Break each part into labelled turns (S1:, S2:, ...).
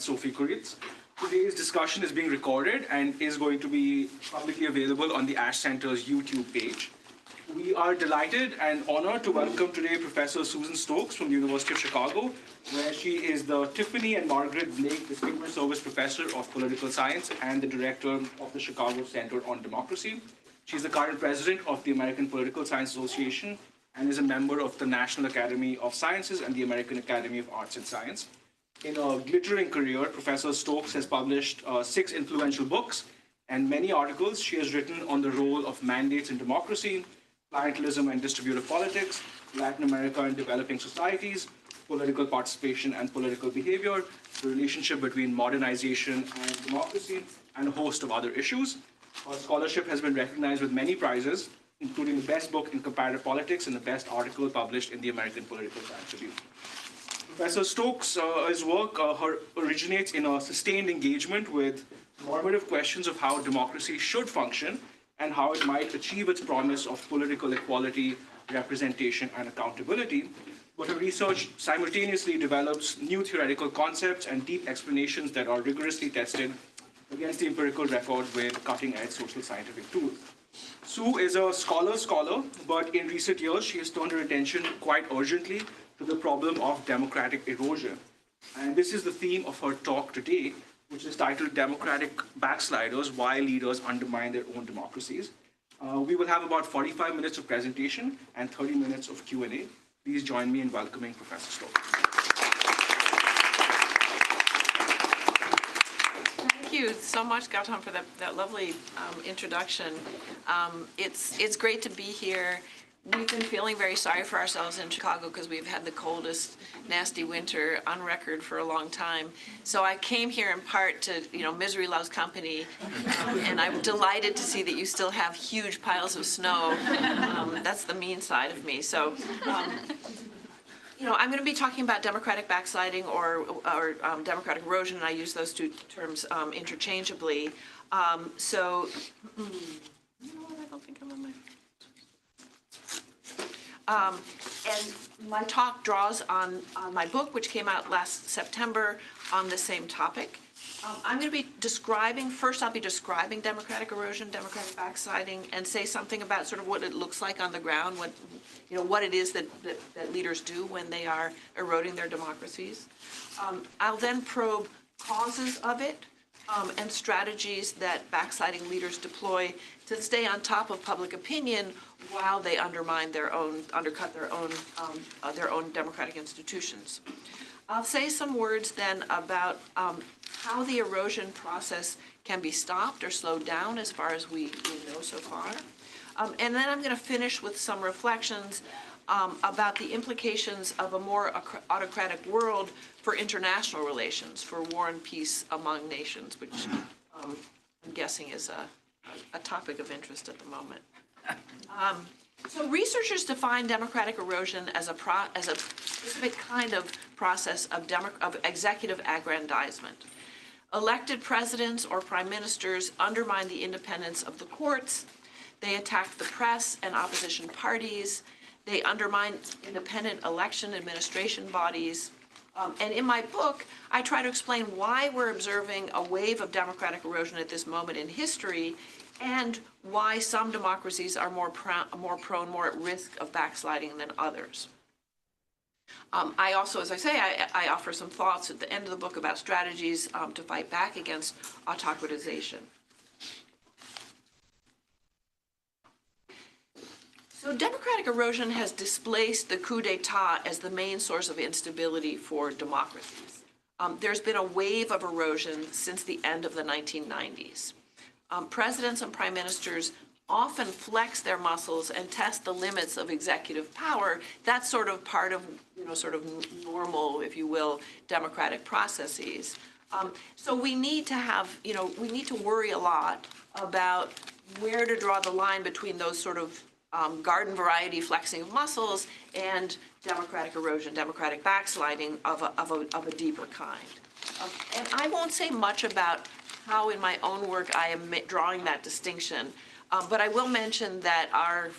S1: Sophie Kuritz. Today's discussion is being recorded and is going to be publicly available on the Ash Center's YouTube page. We are delighted and honored to welcome today Professor Susan Stokes from the University of Chicago, where she is the Tiffany and Margaret Blake Distinguished Service Professor of Political Science and the Director of the Chicago Center on Democracy. She's the current president of the American Political Science Association and is a member of the National Academy of Sciences and the American Academy of Arts and Science. In a glittering career, Professor Stokes has published 6 influential books and many articles. She has written on the role of mandates in democracy, clientelism and distributive politics, Latin America and developing societies, political participation and political behavior, the relationship between modernization and democracy, and a host of other issues. Her scholarship has been recognized with many prizes, including the best book in comparative politics and the best article published in the American Political Science Review. Professor Stokes' work originates in a sustained engagement with normative questions of how democracy should function and how it might achieve its promise of political equality, representation, and accountability. But her research simultaneously develops new theoretical concepts and deep explanations that are rigorously tested against the empirical record with cutting-edge social scientific tools. Sue is a scholar, but in recent years, she has turned her attention quite urgently to the problem of democratic erosion. And this is the theme of her talk today, which is titled Democratic Backsliders, Why Leaders Undermine Their Own Democracies. We will have about 45 minutes of presentation and 30 minutes of Q&A. Please join me in welcoming Professor Stokes.
S2: Thank you so much, Gautam, for that lovely introduction. It's great to be here. We've been feeling very sorry for ourselves in Chicago because we've had the coldest, nasty winter on record for a long time. So I came here in part to, misery loves company, and I'm delighted to see that you still have huge piles of snow. That's the mean side of me. So, I'm going to be talking about democratic backsliding or democratic erosion, and I use those two terms interchangeably. I don't think I'm on my... and my talk draws on my book, which came out last September on the same topic. I'm going to be I'll be describing democratic erosion, democratic backsliding, and say something about sort of what it looks like on the ground, what it is that leaders do when they are eroding their democracies. I'll then probe causes of it, and strategies that backsliding leaders deploy to stay on top of public opinion while they undercut their own democratic institutions. I'll say some words then about how the erosion process can be stopped or slowed down as far as we know so far. And then I'm going to finish with some reflections about the implications of a more autocratic world for international relations, for war and peace among nations, which I'm guessing is a topic of interest at the moment. So researchers define democratic erosion as a specific kind of process of executive aggrandizement. Elected presidents or prime ministers undermine the independence of the courts. They attack the press and opposition parties. They undermine independent election administration bodies. And in my book, I try to explain why we're observing a wave of democratic erosion at this moment in history and why some democracies are more at risk of backsliding than others. I also, as I say, I offer some thoughts at the end of the book about strategies to fight back against autocratization. So democratic erosion has displaced the coup d'etat as the main source of instability for democracies. There's been a wave of erosion since the end of the 1990s. Presidents and prime ministers often flex their muscles and test the limits of executive power. That's sort of part of, sort of normal, if you will, democratic processes. So we need to have, we need to worry a lot about where to draw the line between those sort of garden variety flexing of muscles and democratic erosion, democratic backsliding of a deeper kind. And I won't say much about how in my own work I am drawing that distinction, but I will mention that our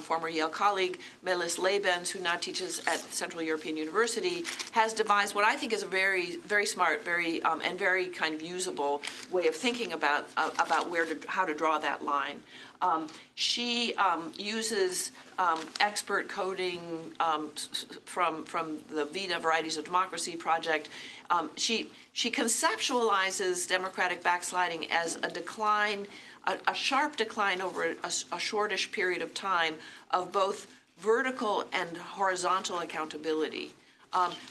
S2: former Yale colleague, Melis Lebens, who now teaches at Central European University, has devised what I think is a very, very smart, and very kind of usable way of thinking about how to draw that line. She uses expert coding from the VIDA Varieties of Democracy project. She conceptualizes democratic backsliding as a decline, a sharp decline over a shortish period of time of both vertical and horizontal accountability.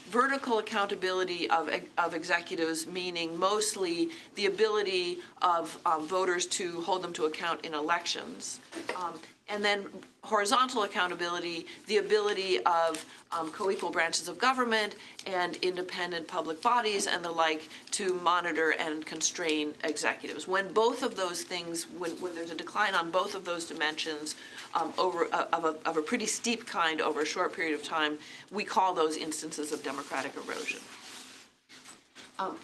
S2: Vertical accountability of executives, meaning mostly the ability of voters to hold them to account in elections. And then horizontal accountability, the ability of co-equal branches of government and independent public bodies and the like to monitor and constrain executives. When both of those things, when there's a decline on both of those dimensions of a pretty steep kind over a short period of time, we call those instances of democratic erosion.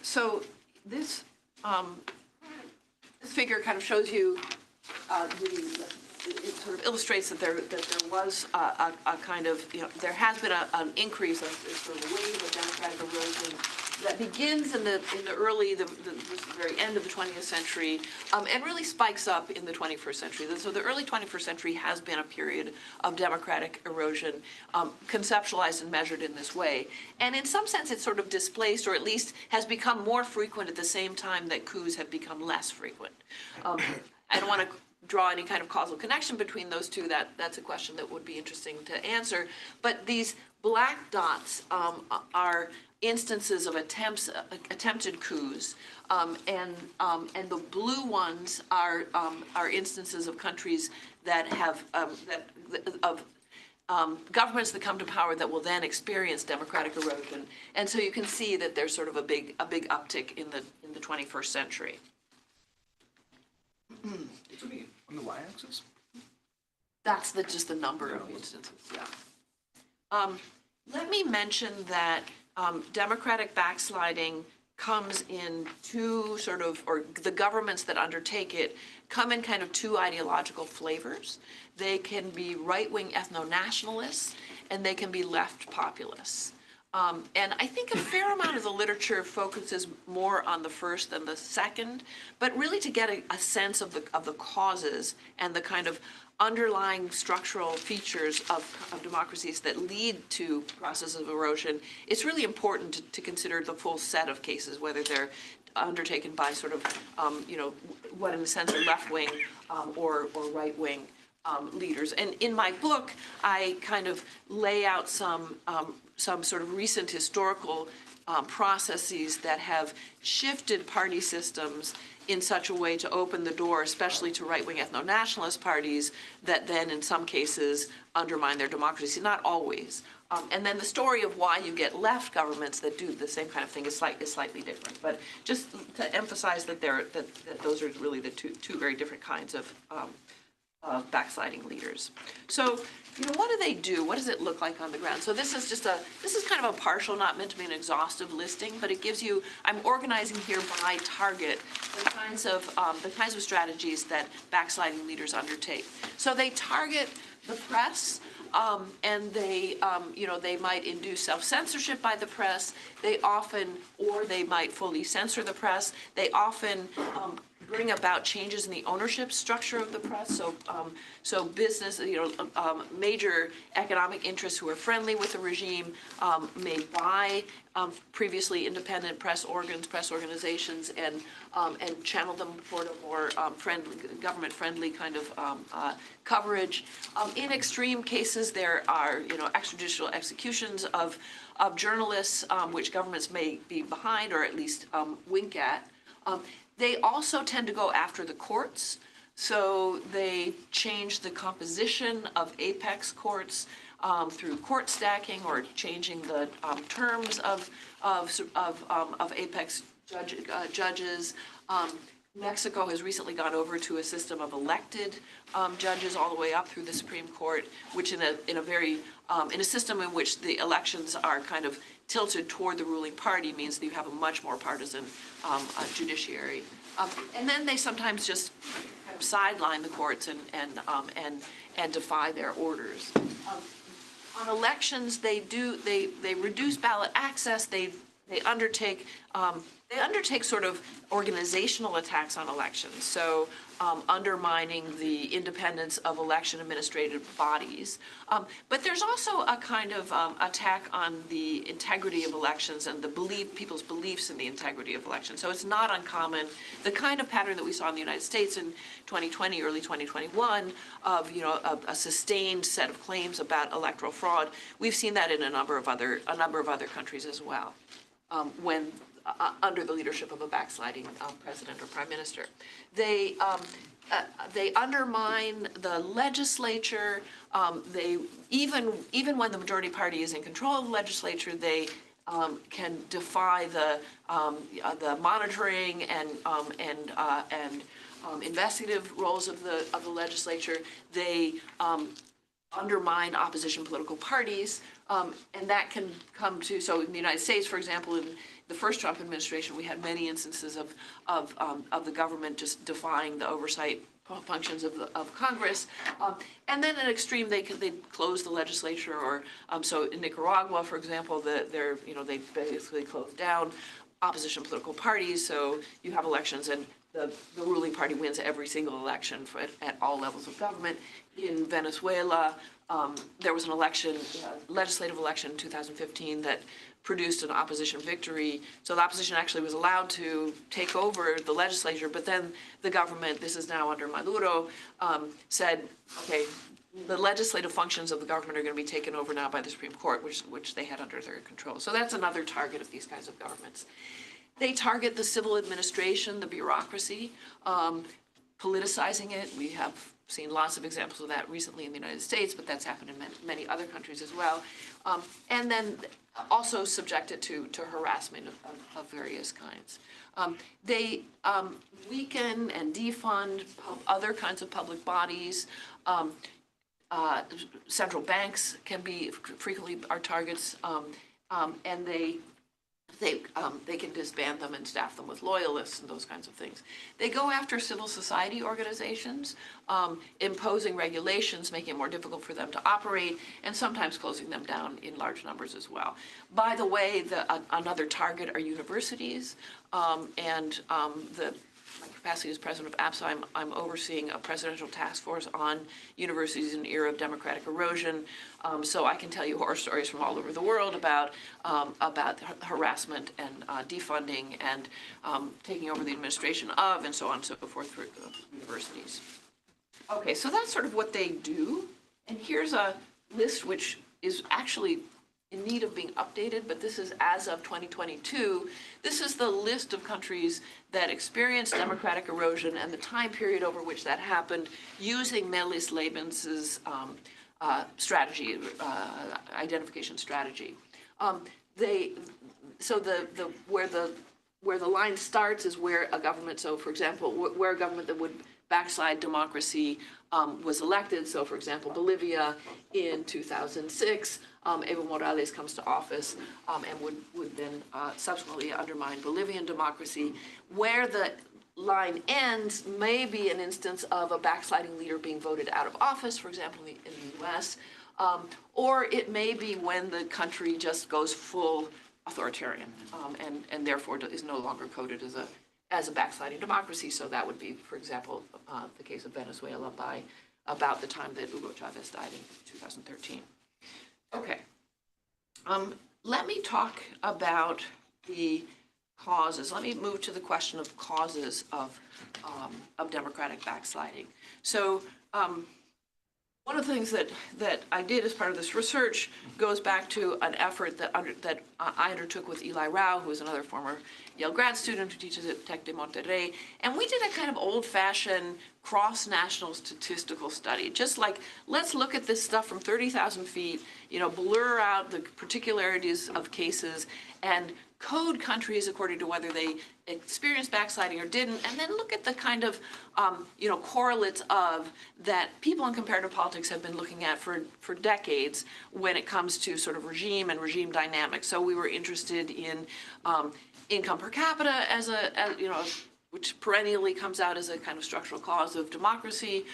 S2: So this figure kind of shows you it sort of illustrates that there was a kind of, there has been an increase of sort of a wave of democratic erosion that begins in the very end of the 20th century and really spikes up in the 21st century. So the early 21st century has been a period of democratic erosion conceptualized and measured in this way. And in some sense, it's sort of displaced, or at least has become more frequent at the same time that coups have become less frequent. I don't want to draw any kind of causal connection between those two. That's a question that would be interesting to answer. But these black dots are instances of attempted coups, and the blue ones are instances of countries that have governments that come to power that will then experience democratic erosion. And so you can see that there's sort of a big uptick in the 21st century.
S1: On the y-axis?
S2: That's just the number of instances, yeah. Let me mention that democratic backsliding comes in two or the governments that undertake it come in kind of two ideological flavors. They can be right-wing ethno-nationalists, and they can be left populists. And I think a fair amount of the literature focuses more on the first than the second, but really to get a sense of the causes and the kind of underlying structural features of democracies that lead to processes of erosion, it's really important to consider the full set of cases, whether they're undertaken by sort of, what in a sense are left-wing or right-wing leaders. And in my book, I kind of lay out some sort of recent historical processes that have shifted party systems in such a way to open the door, especially to right-wing ethno-nationalist parties that then in some cases undermine their democracy, not always. And then the story of why you get left governments that do the same kind of thing is slightly different. But just to emphasize that those are really the two very different kinds of backsliding leaders. So, what do they do? What does it look like on the ground? So this is kind of a partial, not meant to be an exhaustive listing, but it gives you, I'm organizing here by target the kinds of strategies that backsliding leaders undertake. So they target the press, and they might induce self-censorship by the press. They might fully censor the press. They often bring about changes in the ownership structure of the press. So business, major economic interests who are friendly with the regime may buy previously independent press organs, press organizations, and channel them toward a more government-friendly kind of coverage. In extreme cases, there are extrajudicial executions of journalists, which governments may be behind or at least wink at. They also tend to go after the courts, so they change the composition of apex courts through court stacking or changing the terms of apex judges. Mexico has recently gone over to a system of elected judges all the way up through the Supreme Court, which in a system in which the elections are kind of tilted toward the ruling party means that you have a much more partisan judiciary. And then they sometimes just sideline the courts and defy their orders. On elections, they reduce ballot access. They undertake sort of organizational attacks on elections. So undermining the independence of election administrative bodies. But there's also a kind of attack on the integrity of elections and people's beliefs in the integrity of elections. So it's not uncommon, the kind of pattern that we saw in the United States in 2020, early 2021, of a sustained set of claims about electoral fraud. We've seen that in a number of other countries as well, when under the leadership of a backsliding president or prime minister. They undermine the legislature. They even when the majority party is in control of the legislature, they can defy the monitoring and investigative roles of the legislature. They undermine opposition political parties, and that can come to, so in the United States, for example, in the first Trump administration, we had many instances of the government just defying the oversight functions of Congress, and then at extreme they close the legislature, or so in Nicaragua, for example, they basically closed down opposition political parties. So you have elections, and the ruling party wins every single election at all levels of government. In Venezuela, there was an election, legislative election in 2015 that produced an opposition victory. So the opposition actually was allowed to take over the legislature, but then the government, this is now under Maduro, said, okay, the legislative functions of the government are going to be taken over now by the Supreme Court, which they had under their control. So that's another target of these kinds of governments. They target the civil administration, the bureaucracy, politicizing it. We have seen lots of examples of that recently in the United States, but that's happened in many other countries as well. And then also subjected to harassment of various kinds. They weaken and defund other kinds of public bodies. Central banks can be frequently are targets, and they can disband them and staff them with loyalists and those kinds of things. They go after civil society organizations, imposing regulations, making it more difficult for them to operate, and sometimes closing them down in large numbers as well. By the way, another target are universities, and my capacity as president of APSA, I'm overseeing a presidential task force on universities in an era of democratic erosion. So I can tell you horror stories from all over the world about harassment and defunding and taking over the administration of, and so on and so forth, for universities. Okay, so that's sort of what they do. And here's a list which is actually in need of being updated, but this is as of 2022. This is the list of countries that experienced democratic erosion and the time period over which that happened using Melis Lebens's strategy, identification strategy. Where the line starts is where a government, so for example, where a government that would backslide democracy was elected. So for example, Bolivia in 2006, Evo Morales comes to office and would then subsequently undermine Bolivian democracy. Where the line ends may be an instance of a backsliding leader being voted out of office, for example, in the US, or it may be when the country just goes full authoritarian and therefore is no longer coded as a backsliding democracy. So that would be, for example, the case of Venezuela by about the time that Hugo Chavez died in 2013. Okay. Let me talk about the causes. Let me move to the question of causes of democratic backsliding. So one of the things that I did as part of this research goes back to an effort that I undertook with Eli Rao, who is another former Yale grad student who teaches at Tec de Monterrey, and we did a kind of old-fashioned cross-national statistical study. Just like, let's look at this stuff from 30,000 feet, blur out the particularities of cases, and code countries according to whether they experienced backsliding or didn't, and then look at the kind of, correlates of that people in comparative politics have been looking at for decades when it comes to sort of regime and regime dynamics. So we were interested in income per capita which perennially comes out as a kind of structural cause of democracy,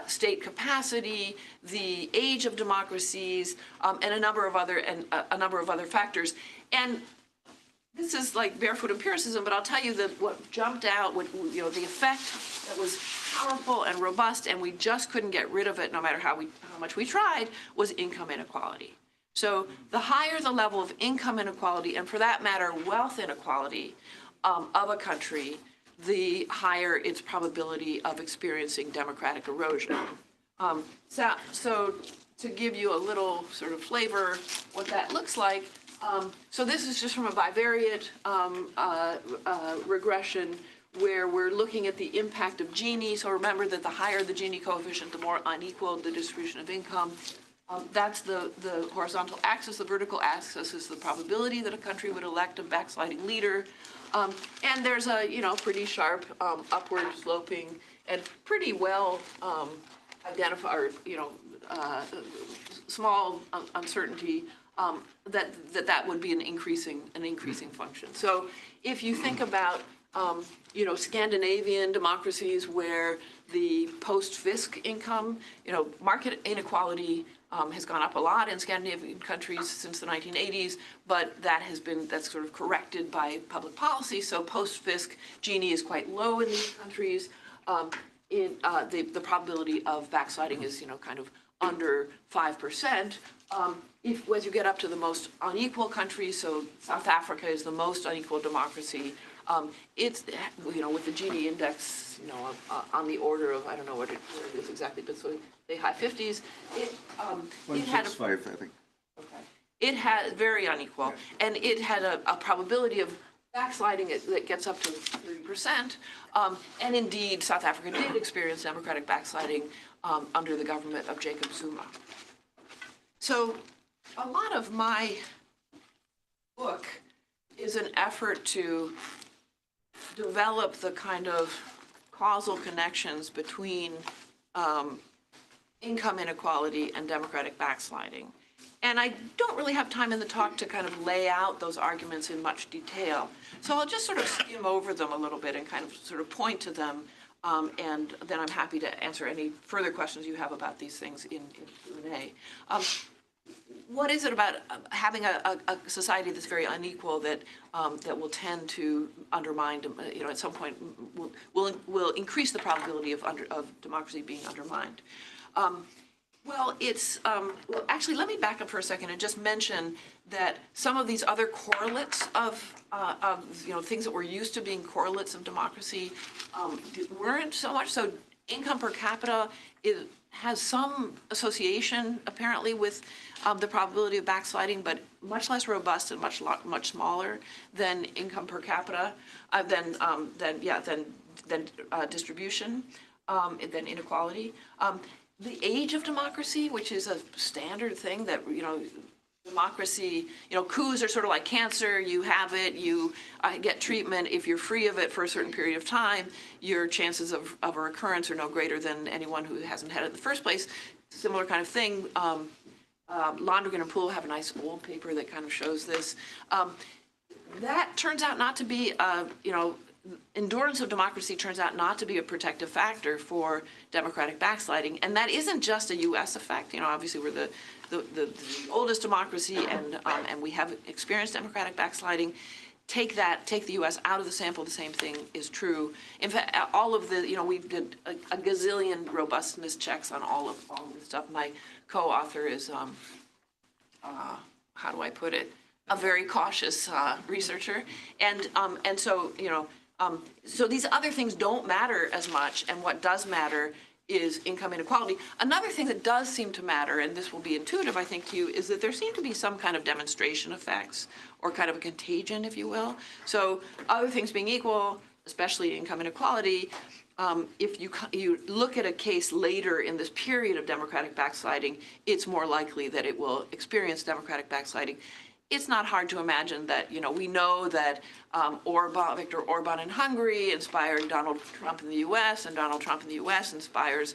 S2: state capacity, the age of democracies, and a number of other factors. And this is like barefoot empiricism, but I'll tell you that what jumped out, the effect that was powerful and robust, and we just couldn't get rid of it no matter how much we tried, was income inequality. So the higher the level of income inequality, and for that matter, wealth inequality of a country, the higher its probability of experiencing democratic erosion. So to give you a little sort of flavor what that looks like, so this is just from a bivariate regression where we're looking at the impact of Gini. So remember that the higher the Gini coefficient, the more unequal the distribution of income. That's the horizontal axis. The vertical axis is the probability that a country would elect a backsliding leader. And there's a pretty sharp upward sloping and pretty well identified small uncertainty that would be an increasing function. So if you think about Scandinavian democracies where the post-fisc income, market inequality has gone up a lot in Scandinavian countries since the 1980s, but that's sort of corrected by public policy. So post-fisc Gini is quite low in these countries. The probability of backsliding is kind of under 5%. As you get up to the most unequal countries, so South Africa is the most unequal democracy. It's with the Gini index on the order of, I don't know what it is exactly, but so the high 50s. It had
S3: 165, I think.
S2: Okay. It had very unequal, and it had a probability of backsliding that gets up to 30%. And indeed, South Africa did experience democratic backsliding under the government of Jacob Zuma. So a lot of my book is an effort to develop the kind of causal connections between income inequality and democratic backsliding. And I don't really have time in the talk to kind of lay out those arguments in much detail. So I'll just sort of skim over them a little bit and kind of sort of point to them. And then I'm happy to answer any further questions you have about these things in Q&A. What is it about having a society that's very unequal that will tend to undermine, at some point will increase the probability of democracy being undermined? Actually, let me back up for a second and just mention that some of these other correlates of things that were used to being correlates of democracy weren't so much. So income per capita has some association apparently with the probability of backsliding, but much less robust and much smaller than income per capita, than distribution, than inequality. The age of democracy, which is a standard thing that, democracy, coups are sort of like cancer. You have it, you get treatment. If you're free of it for a certain period of time, your chances of a recurrence are no greater than anyone who hasn't had it in the first place. Similar kind of thing. Lonergan and Poole have a nice old paper that kind of shows this. That turns out not to be, endurance of democracy turns out not to be a protective factor for democratic backsliding. And that isn't just a U.S. effect. Obviously we're the oldest democracy and we have experienced democratic backsliding. Take the U.S. out of the sample, the same thing is true. In fact, all of the, we did a gazillion robustness checks on all of this stuff. My co-author is, how do I put it, a very cautious researcher. And so, so these other things don't matter as much, and what does matter is income inequality. Another thing that does seem to matter, and this will be intuitive, I think, to you, is that there seem to be some kind of demonstration effects, or kind of a contagion, if you will. So other things being equal, especially income inequality, if you look at a case later in this period of democratic backsliding, it's more likely that it will experience democratic backsliding. it's not hard to imagine that, we know that Viktor Orban in Hungary inspired Donald Trump in the U.S., and Donald Trump in the U.S. inspires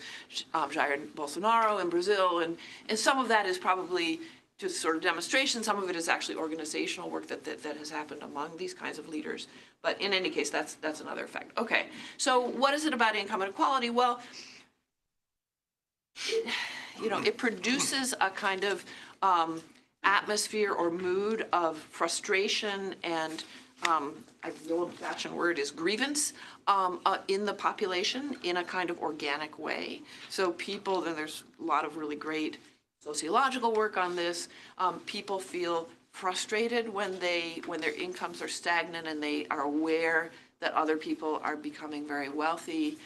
S2: Jair Bolsonaro in Brazil, and some of that is probably just sort of demonstration. Some of it is actually organizational work that has happened among these kinds of leaders. But in any case, that's another effect. Okay, so what is it about income inequality? Well, it produces a kind of atmosphere or mood of frustration and the old-fashioned word is grievance in the population in a kind of organic way. So people, and there's a lot of really great sociological work on this, people feel frustrated when their incomes are stagnant and they are aware that other people are becoming very wealthy.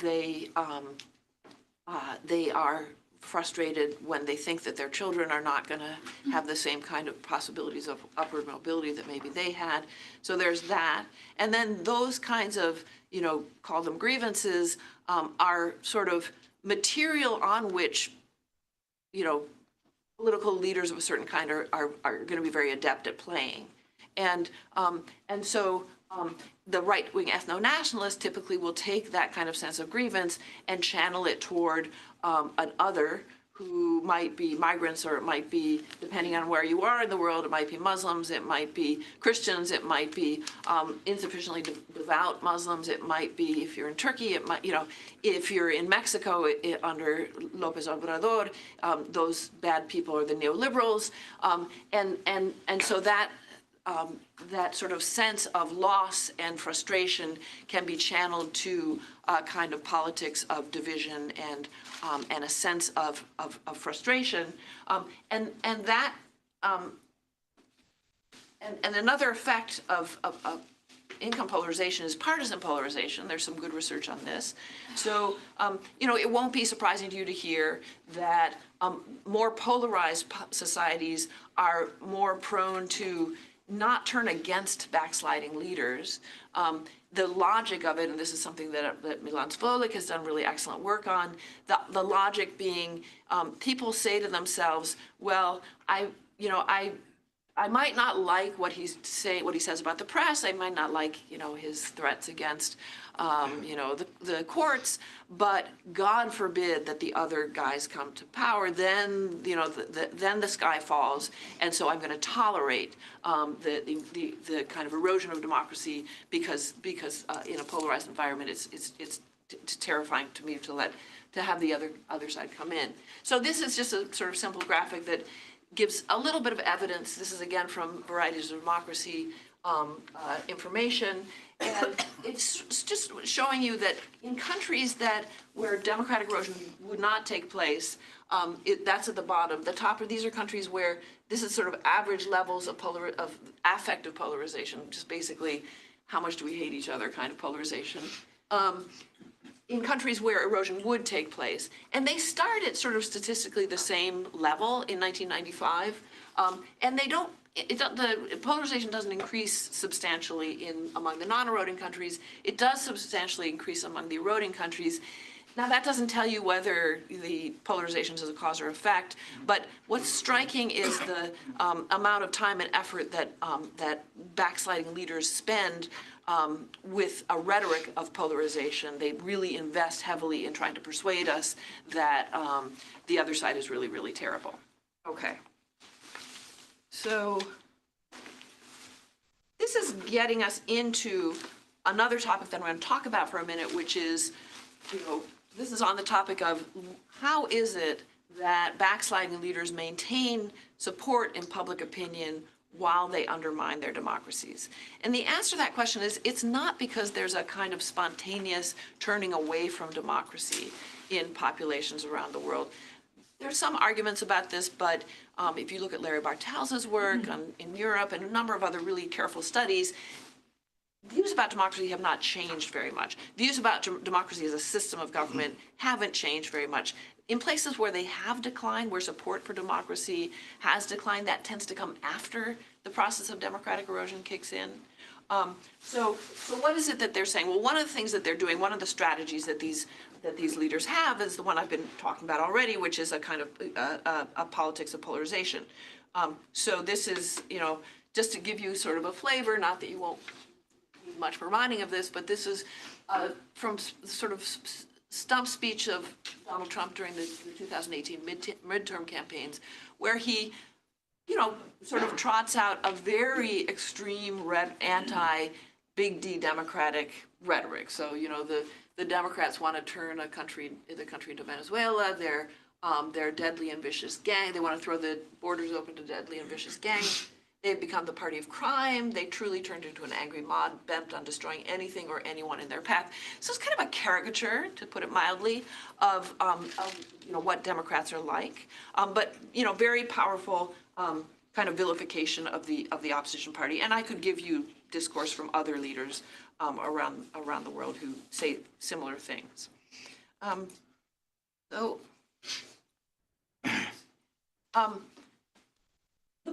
S2: They are frustrated when they think that their children are not going to have the same kind of possibilities of upward mobility that maybe they had. So there's that. And then those kinds of, call them grievances, are sort of material on which, political leaders of a certain kind are going to be very adept at playing. And so the right-wing ethno-nationalists typically will take that kind of sense of grievance and channel it toward an other who might be migrants, or it might be, depending on where you are in the world, it might be Muslims, it might be Christians, it might be insufficiently devout Muslims, it might be, if you're in Turkey, it might, if you're in Mexico under López Obrador, those bad people are the neoliberals, and so that sort of sense of loss and frustration can be channeled to a kind of politics of division and a sense of frustration, and another effect of income polarization is partisan polarization. There's some good research on this. So, it won't be surprising to you to hear that more polarized societies are more prone to not turn against backsliding leaders. The logic of it, and this is something that Milan Zvolik has done really excellent work on, the logic being people say to themselves, well, I might not like what he says about the press. I might not like, his threats against, the courts. But God forbid that the other guys come to power. Then, then the sky falls, and so I'm going to tolerate the kind of erosion of democracy because in a polarized environment, it's terrifying to me to have the other side come in. So this is just a sort of simple graphic that gives a little bit of evidence. This is again from Varieties of Democracy information, and it's just showing you that in countries where democratic erosion would not take place, that's at the bottom. The top of these are countries where this is sort of average levels of affective polarization, just basically how much do we hate each other kind of polarization. In countries where erosion would take place. And they start at sort of statistically the same level in 1995, and the polarization doesn't increase substantially among the non-eroding countries. It does substantially increase among the eroding countries. Now, that doesn't tell you whether the polarization is a cause or effect, but what's striking is the amount of time and effort that backsliding leaders spend with a rhetoric of polarization. They really invest heavily in trying to persuade us that the other side is really, really terrible. Okay. So this is getting us into another topic that I'm going to talk about for a minute, which is, this is on the topic of how is it that backsliding leaders maintain support in public opinion while they undermine their democracies? And the answer to that question is it's not because there's a kind of spontaneous turning away from democracy in populations around the world. There's some arguments about this, but if you look at Larry Bartels's work in Europe and a number of other really careful studies, views about democracy have not changed very much. Views about democracy as a system of government haven't changed very much. In places where they have declined, where support for democracy has declined, that tends to come after the process of democratic erosion kicks in. So what is it that they're saying? Well, one of the things that they're doing, one of the strategies that these leaders have is the one I've been talking about already, which is a kind of a politics of polarization. So this is, just to give you sort of a flavor, not that you won't need much reminding of this, but this is from sort of stump speech of Donald Trump during the 2018 midterm campaigns, where he, sort of trots out a very extreme anti-big D Democratic rhetoric. So, the Democrats want to turn the country into Venezuela. They're deadly and vicious gang. They want to throw the borders open to deadly and vicious gangs. They've become the party of crime. They truly turned into an angry mob bent on destroying anything or anyone in their path. So it's kind of a caricature, to put it mildly, of what Democrats are like. But very powerful kind of vilification of the opposition party. And I could give you discourse from other leaders around the world who say similar things. The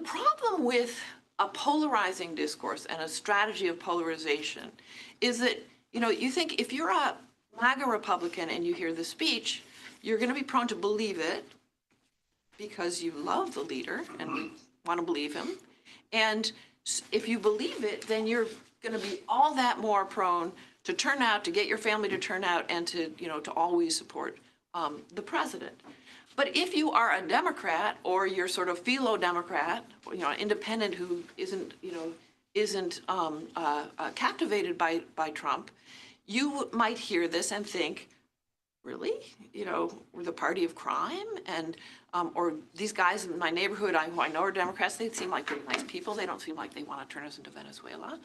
S2: problem with a polarizing discourse and a strategy of polarization is that, you think if you're a MAGA Republican and you hear the speech, you're going to be prone to believe it because you love the leader and want to believe him. And if you believe it, then you're going to be all that more prone to turn out, to get your family to turn out, and to always support the president. But if you are a Democrat, or you're sort of philo-Democrat, independent who isn't captivated by Trump, you might hear this and think, really? We're the party of crime? And or these guys in my neighborhood who I know are Democrats, they seem like pretty nice people. They don't seem like they want to turn us into Venezuela.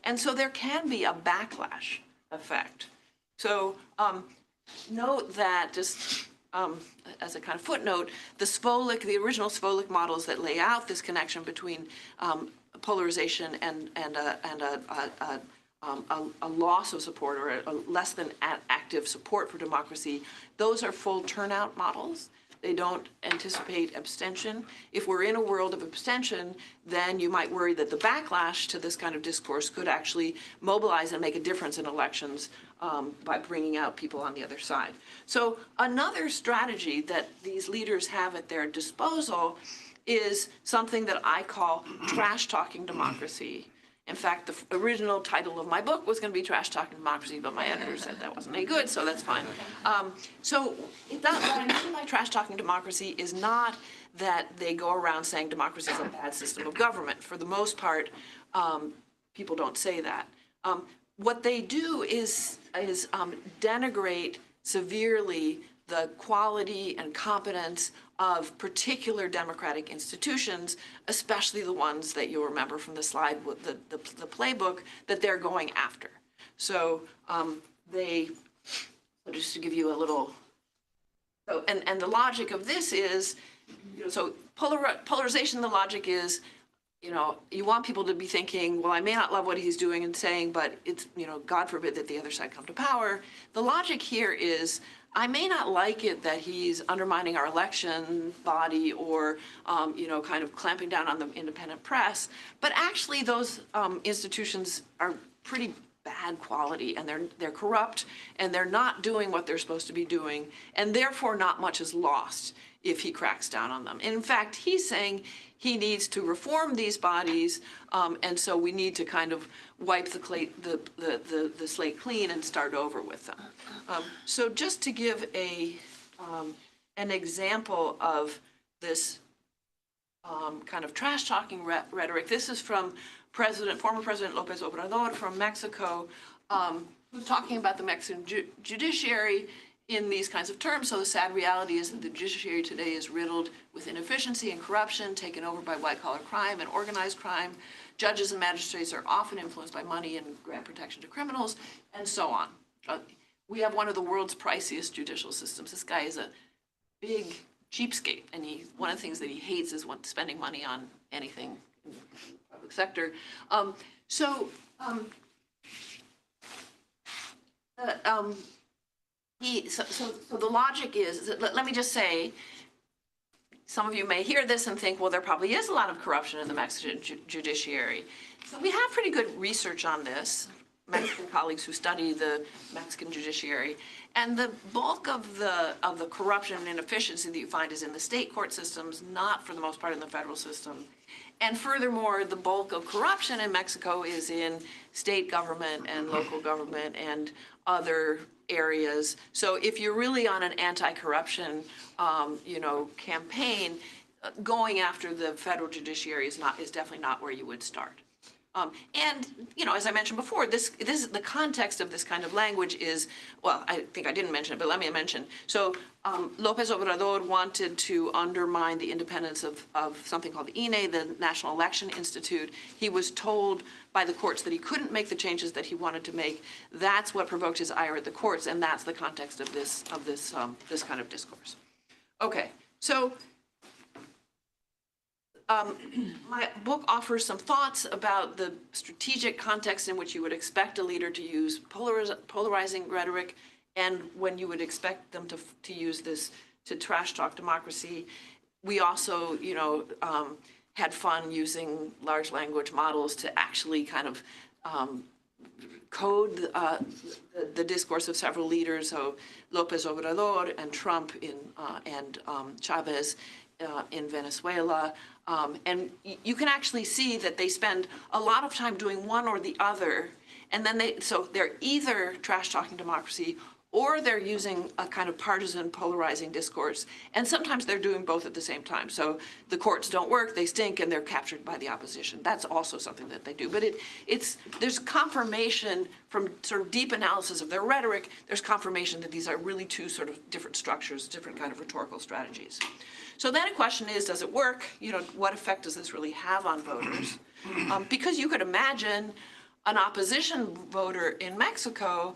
S2: And so there can be a backlash effect. So note that, just as a kind of footnote, the original Svolik models that lay out this connection between polarization and a loss of support, or a less than active support for democracy, those are full turnout models. They don't anticipate abstention. If we're in a world of abstention, then you might worry that the backlash to this kind of discourse could actually mobilize and make a difference in elections by bringing out people on the other side. So another strategy that these leaders have at their disposal is something that I call trash-talking democracy. In fact, the original title of my book was going to be Trash Talking Democracy, but my editor said that wasn't any good, so that's fine. So what I mean by trash talking democracy is not that they go around saying democracy is a bad system of government. For the most part, people don't say that. What they do is denigrate severely the quality and competence of particular democratic institutions, especially the ones that you'll remember from the slide with the playbook that they're going after. So just to give you a little, and the logic of this is, so polarization, the logic is, you want people to be thinking, well, I may not love what he's doing and saying, but it's, God forbid that the other side come to power. The logic here is, I may not like it that he's undermining our election body or, kind of clamping down on the independent press, but actually those institutions are pretty bad quality, and they're corrupt, and they're not doing what they're supposed to be doing, and therefore not much is lost if he cracks down on them. And in fact, he's saying he needs to reform these bodies, and so we need to kind of wipe the slate clean and start over with them. So just to give an example of this kind of trash-talking rhetoric, this is from former President López Obrador from Mexico, who's talking about the Mexican judiciary in these kinds of terms. So the sad reality is that the judiciary today is riddled with inefficiency and corruption, taken over by white-collar crime and organized crime. Judges and magistrates are often influenced by money and grant protection to criminals, and so on. We have one of the world's priciest judicial systems. This guy is a big cheapskate, and one of the things that he hates is spending money on anything in the public sector. So the logic is, let me just say, some of you may hear this and think, well, there probably is a lot of corruption in the Mexican judiciary. So we have pretty good research on this. Mexican colleagues who study the Mexican judiciary. And the bulk of the corruption and inefficiency that you find is in the state court systems, not for the most part in the federal system. And furthermore, the bulk of corruption in Mexico is in state government and local government and other areas. So if you're really on an anti-corruption, campaign, going after the federal judiciary is definitely not where you would start. And as I mentioned before, this is the context of this kind of language is, well, I think I didn't mention it, but let me mention. So López Obrador wanted to undermine the independence of something called the INE, the National Election Institute. He was told by the courts that he couldn't make the changes that he wanted to make. That's what provoked his ire at the courts, and that's the context of this kind of discourse. Okay, so. My book offers some thoughts about the strategic context in which you would expect a leader to use polarizing rhetoric and when you would expect them to use this to trash talk democracy. We also, had fun using large language models to actually kind of code the discourse of several leaders, so López Obrador and Trump and Chavez in Venezuela. And you can actually see that they spend a lot of time doing one or the other, and then they're either trash talking democracy or they're using a kind of partisan polarizing discourse, and sometimes they're doing both at the same time. So the courts don't work, they stink, and they're captured by the opposition. That's also something that they do. But there's confirmation from sort of deep analysis of their rhetoric, there's confirmation that these are really two sort of different structures, different kind of rhetorical strategies. So then a question is, does it work? What effect does this really have on voters? Because you could imagine an opposition voter in Mexico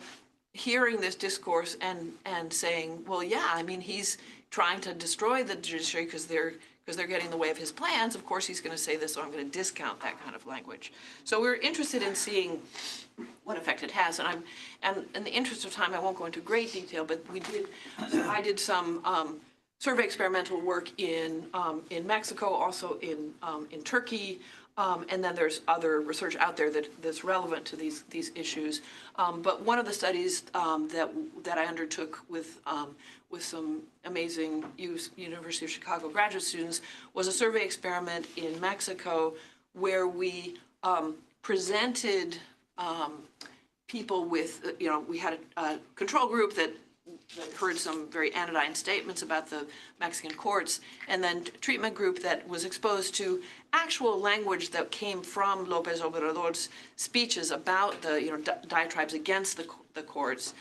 S2: hearing this discourse and saying, well, yeah, I mean, he's trying to destroy the judiciary because they're getting in the way of his plans. Of course, he's going to say this, so I'm going to discount that kind of language. So we're interested in seeing what effect it has. And in the interest of time, I won't go into great detail, but I did some survey experimental work in Mexico, also in Turkey, and then there's other research out there that's relevant to these issues. But one of the studies that I undertook with some amazing University of Chicago graduate students was a survey experiment in Mexico where we presented people with, we had a control group that heard some very anodyne statements about the Mexican courts, and then treatment group that was exposed to actual language that came from López Obrador's speeches about the diatribes against the courts,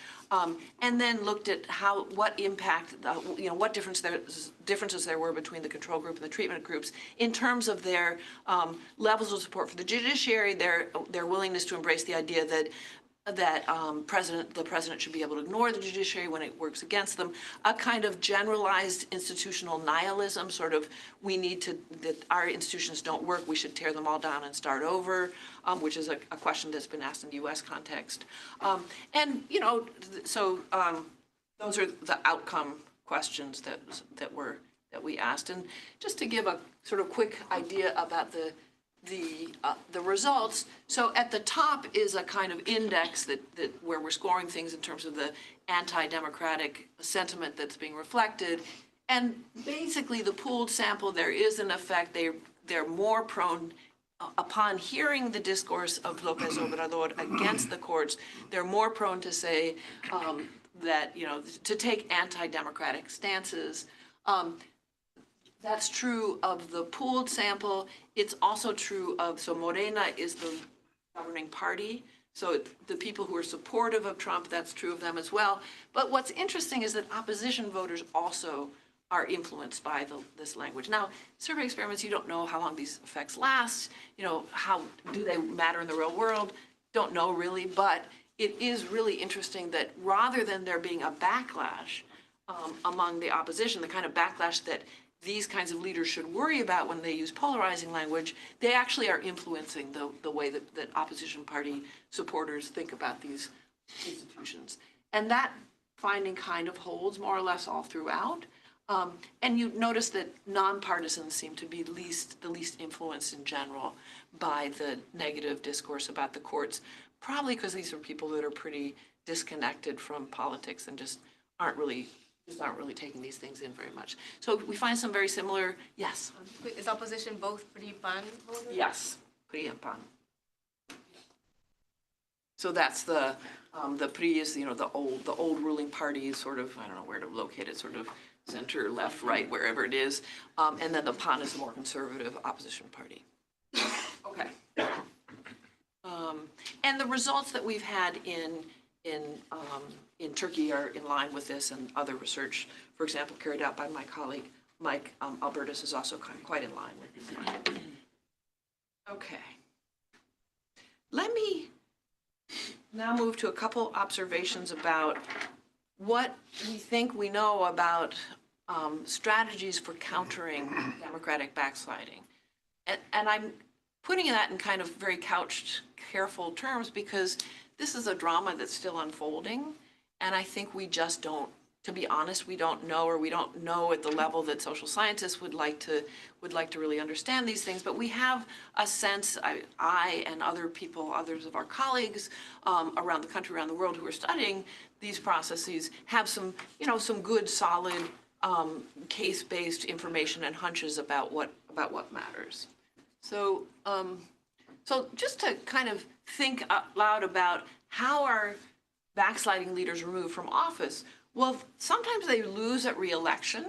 S2: and then looked at what impact, what differences there were between the control group and the treatment groups in terms of their levels of support for the judiciary, their willingness to embrace the idea that the president should be able to ignore the judiciary when it works against them, a kind of generalized institutional nihilism, sort of that our institutions don't work, we should tear them all down and start over, which is a question that's been asked in the U.S. context. So those are the outcome questions that we asked. And just to give a sort of quick idea about the results. So at the top is a kind of index that where we're scoring things in terms of the anti-democratic sentiment that's being reflected. And basically the pooled sample, there is an effect. They're more prone, upon hearing the discourse of López Obrador against the courts, they're more prone to say that, to take anti-democratic stances. That's true of the pooled sample. It's also true so Morena is the governing party. So the people who are supportive of Trump, that's true of them as well. But what's interesting is that opposition voters also are influenced by this language. Now, survey experiments, you don't know how long these effects last. How do they matter in the real world? Don't know really, but it is really interesting that rather than there being a backlash among the opposition, the kind of backlash that these kinds of leaders should worry about when they use polarizing language, they actually are influencing the way that opposition party supporters think about these institutions. And that finding kind of holds more or less all throughout. And you notice that nonpartisans seem to be the least influenced in general by the negative discourse about the courts. probably because these are people that are pretty disconnected from politics and just aren't really taking these things in very much. So we find some very similar, yes.
S3: Is opposition both PRI-PAN voters?
S2: Yes, PRI and PAN. So that's the PRI is, the old ruling party, sort of, I don't know where to locate it, sort of center, left, right, wherever it is. And then the PAN is the more conservative opposition party. Okay. And the results that we've had in Turkey are in line with this, and other research, for example, carried out by my colleague Mike Albertus, is also quite in line with this. Okay. Let me now move to a couple observations about what we think we know about strategies for countering democratic backsliding. And I'm putting that in kind of very couched, careful terms because this is a drama that's still unfolding, and I think we just don't, to be honest, we don't know, or we don't know at the level that social scientists would like to really understand these things. But we have a sense, I and other people, others of our colleagues around the country, around the world who are studying these processes, have some, some good, solid case-based information and hunches about what matters. So, so just to kind of think out loud about how are backsliding leaders removed from office. Well, sometimes they lose at re-election.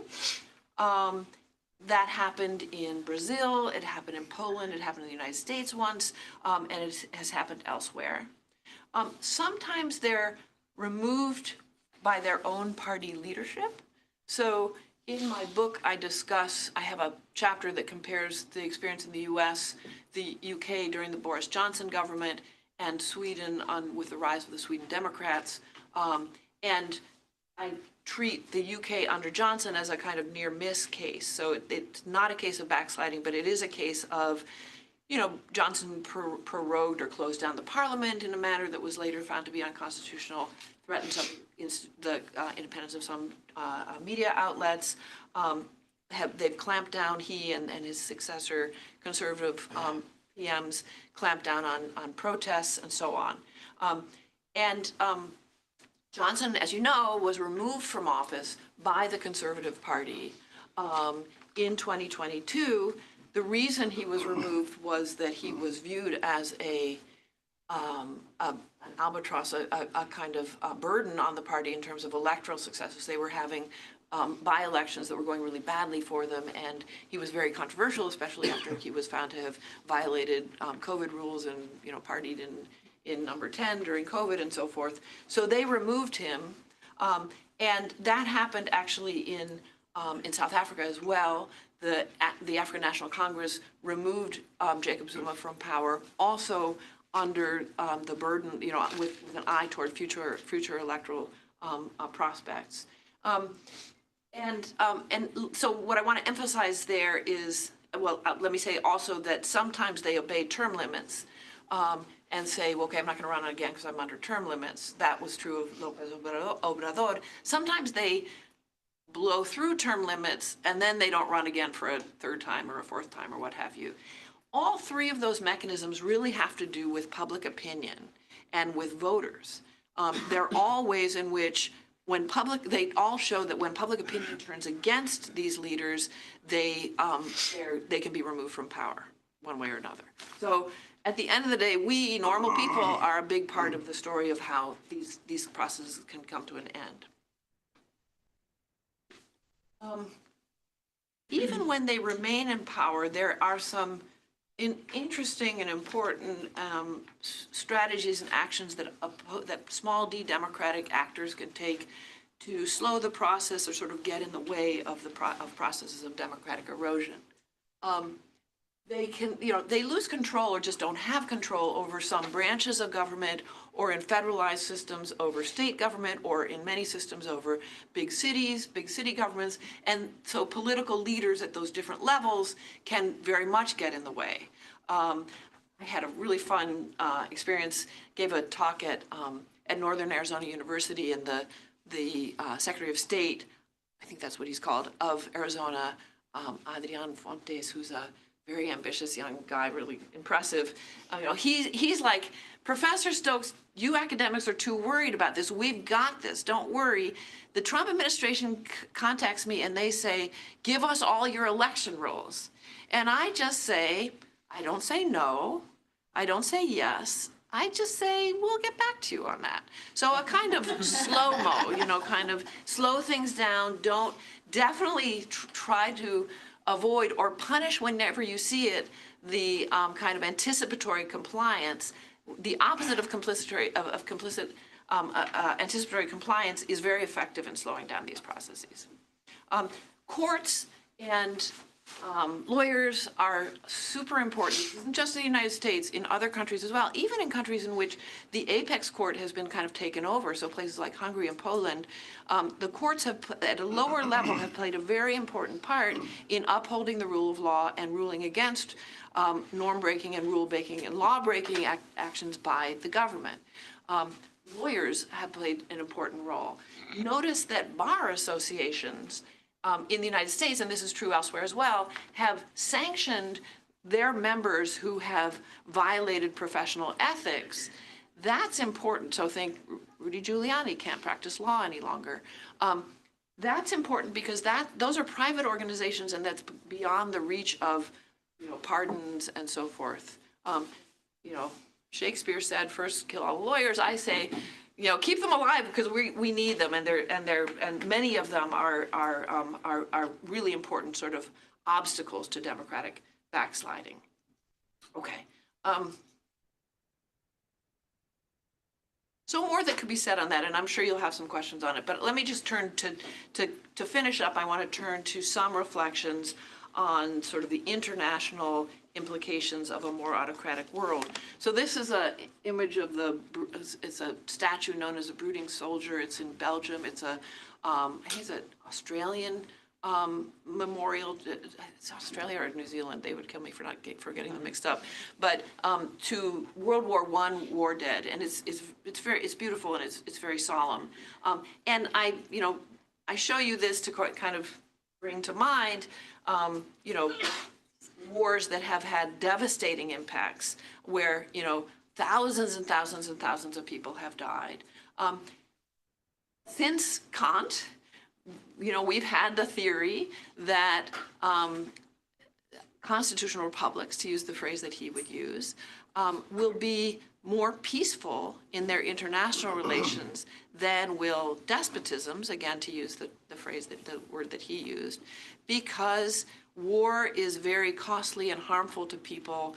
S2: That happened in Brazil, it happened in Poland, it happened in the United States once, and it has happened elsewhere. Sometimes they're removed by their own party leadership. So in my book, I have a chapter that compares the experience in the US, the UK during the Boris Johnson government, and Sweden with the rise of the Sweden Democrats. And I treat the UK under Johnson as a kind of near miss case. So it's not a case of backsliding, but it is a case of, Johnson prorogued or closed down the parliament in a manner that was later found to be unconstitutional, threatened the independence of some media outlets. They've clamped down, he and his successor, conservative PMs, clamped down on protests and so on. Johnson, as you know, was removed from office by the Conservative Party in 2022. The reason he was removed was that he was viewed as an albatross, a kind of burden on the party in terms of electoral successes. They were having by-elections that were going really badly for them, and he was very controversial, especially after he was found to have violated COVID rules and partied in number 10 during COVID and so forth. So they removed him, and that happened actually in South Africa as well. The African National Congress removed Jacob Zuma from power, also under the burden, with an eye toward future electoral prospects. And so what I want to emphasize there is, well, let me say also that sometimes they obey term limits and say, well, okay, I'm not going to run again because I'm under term limits. That was true of Lopez Obrador. Sometimes they blow through term limits and then they don't run again for a third time or a fourth time or what have you. All three of those mechanisms really have to do with public opinion and with voters. They're all ways in which they all show that when public opinion turns against these leaders, they can be removed from power one way or another. So at the end of the day, we normal people are a big part of the story of how these processes can come to an end. Even when they remain in power, there are some interesting and important strategies and actions that small d democratic actors can take to slow the process or sort of get in the way of processes of democratic erosion. They can, they lose control or just don't have control over some branches of government, or in federalized systems over state government, or in many systems over big cities, big city governments. And so political leaders at those different levels can very much get in the way. I had a really fun experience, gave a talk at Northern Arizona University, and the Secretary of State, I think that's what he's called, of Arizona, Adrian Fontes, who's a very ambitious young guy, really impressive. He's like, Professor Stokes, you academics are too worried about this. We've got this. Don't worry. The Trump administration contacts me and they say, give us all your election rolls. And I just say, I don't say no. I don't say yes. I just say, we'll get back to you on that. So a kind of slow-mo, kind of slow things down. Don't definitely try to avoid or punish whenever you see it, the kind of anticipatory compliance. The opposite of anticipatory compliance is very effective in slowing down these processes. Courts and lawyers are super important, not just in the United States, in other countries as well, even in countries in which the apex court has been kind of taken over, so places like Hungary and Poland. The courts have, at a lower level, have played a very important part in upholding the rule of law and ruling against norm-breaking and rule-breaking and law-breaking actions by the government. Lawyers have played an important role. Notice that bar associations in the United States, and this is true elsewhere as well, have sanctioned their members who have violated professional ethics. That's important. So think Rudy Giuliani can't practice law any longer. That's important because those are private organizations, and that's beyond the reach of pardons and so forth. Shakespeare said, "First kill all the lawyers." I say, keep them alive because we need them, and many of them are really important sort of obstacles to democratic backsliding. Okay. So more that could be said on that, and I'm sure you'll have some questions on it. But let me just turn to finish up. I want to turn to some reflections on sort of the international implications of a more autocratic world. So this is an image of it's a statue known as a brooding soldier. It's in Belgium. It's I think it's an Australian memorial. It's Australia or New Zealand. They would kill me for getting them mixed up. But to World War I war dead, and it's beautiful and it's very solemn. And I show you this to kind of bring to mind, wars that have had devastating impacts where, thousands and thousands and thousands of people have died. Since Kant, we've had the theory that constitutional republics, to use the phrase that he would use, will be more peaceful in their international relations than will despotisms, again, to use the word that he used, because war is very costly and harmful to people,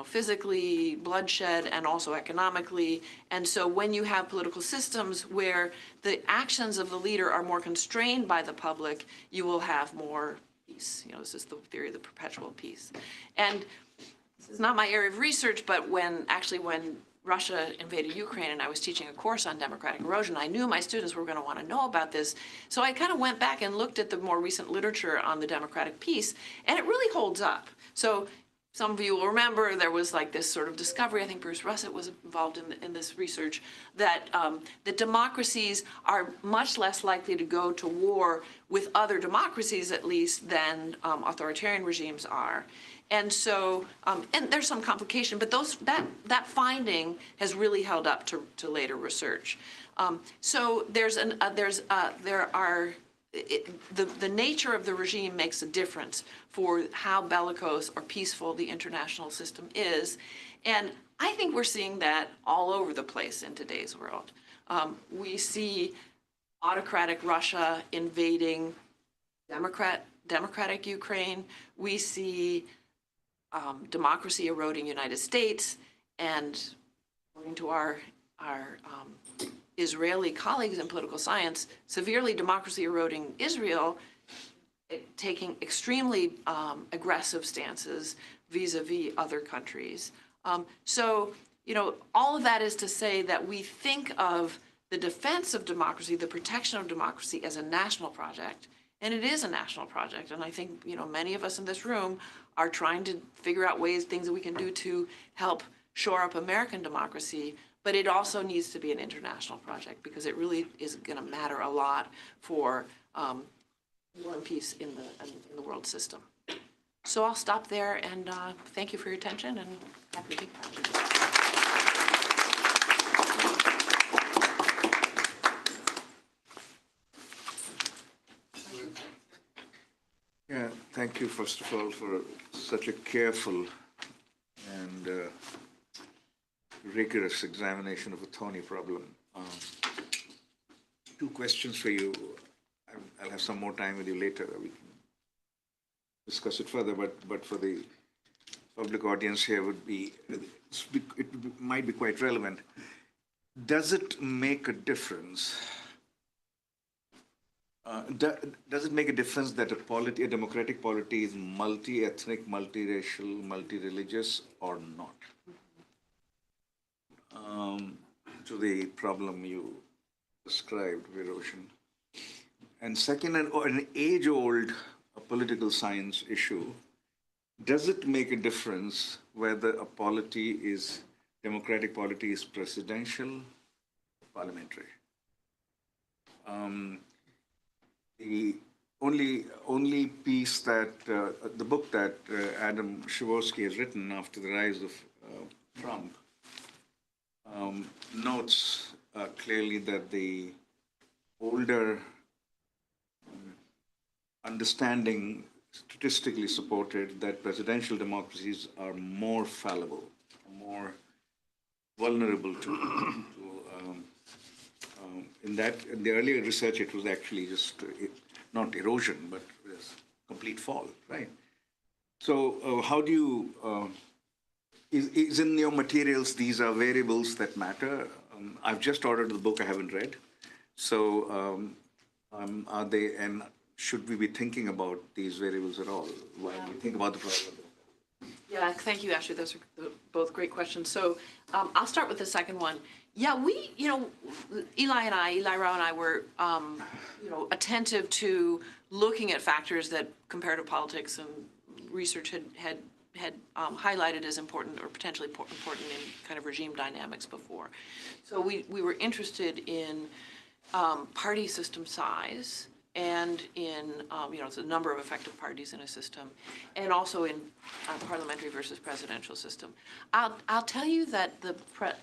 S2: physically, bloodshed, and also economically. And so when you have political systems where the actions of the leader are more constrained by the public, you will have more peace. This is the theory of the perpetual peace. And this is not my area of research, but when Russia invaded Ukraine and I was teaching a course on democratic erosion, I knew my students were going to want to know about this. So I kind of went back and looked at the more recent literature on the democratic peace, and it really holds up. So some of you will remember there was like this sort of discovery, I think Bruce Russett was involved in this research, that democracies are much less likely to go to war with other democracies, at least, than authoritarian regimes are. And so, and there's some complication, but that finding has really held up to later research. So the nature of the regime makes a difference for how bellicose or peaceful the international system is. And I think we're seeing that all over the place in today's world. We see autocratic Russia invading democratic Ukraine. We see democracy eroding United States, and according to our Israeli colleagues in political science, severely democracy eroding Israel, taking extremely aggressive stances vis-a-vis other countries. So, all of that is to say that we think of the defense of democracy, the protection of democracy, as a national project. And it is a national project. And I think, many of us in this room are trying to figure out things that we can do to help shore up American democracy. But it also needs to be an international project because it really is going to matter a lot for war and peace in the world system. So I'll stop there and thank you for your attention and happy to take questions.
S4: Yeah, thank you, first of all, for such a careful and rigorous examination of the thorny problem. Two questions for you. I'll have some more time with you later. We can discuss it further, but for the public audience here might be quite relevant. Does it make a difference? Does it make a difference that a democratic polity is multi-ethnic, multiracial, multi-religious, or not? To the problem you described, Viroshan. And second, an age-old political science issue, does it make a difference whether a democratic polity is presidential or parliamentary? The only piece that, the book that Adam Pravorsky has written after the rise of Trump notes clearly that the older understanding, statistically supported, that presidential democracies are more fallible, more vulnerable to in the earlier research, it was actually just not erosion, but complete fall, right? So how do you, is in your materials, these are variables that matter? I've just ordered the book, I haven't read. So are they, and should we be thinking about these variables at all while we think about the problem?
S2: Yeah, thank you, Ashley. Those are both great questions. So I'll start with the second one. Yeah, Eli Rao and I were, attentive to looking at factors that comparative politics and research had highlighted as important or potentially important in kind of regime dynamics before. So we were interested in party system size and in, the number of effective parties in a system, and also in parliamentary versus presidential system. I'll tell you that the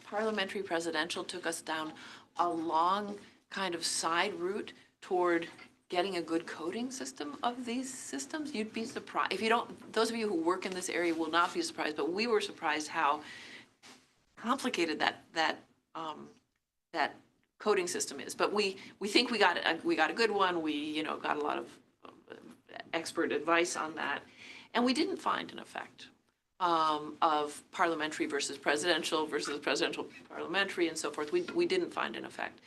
S2: parliamentary presidential took us down a long kind of side route toward getting a good coding system of these systems. You'd be surprised. If you don't, those of you who work in this area will not be surprised, but we were surprised how complicated that coding system is. But we think we got a good one. We got a lot of expert advice on that, and we didn't find an effect of parliamentary versus presidential parliamentary and so forth. We didn't find an effect.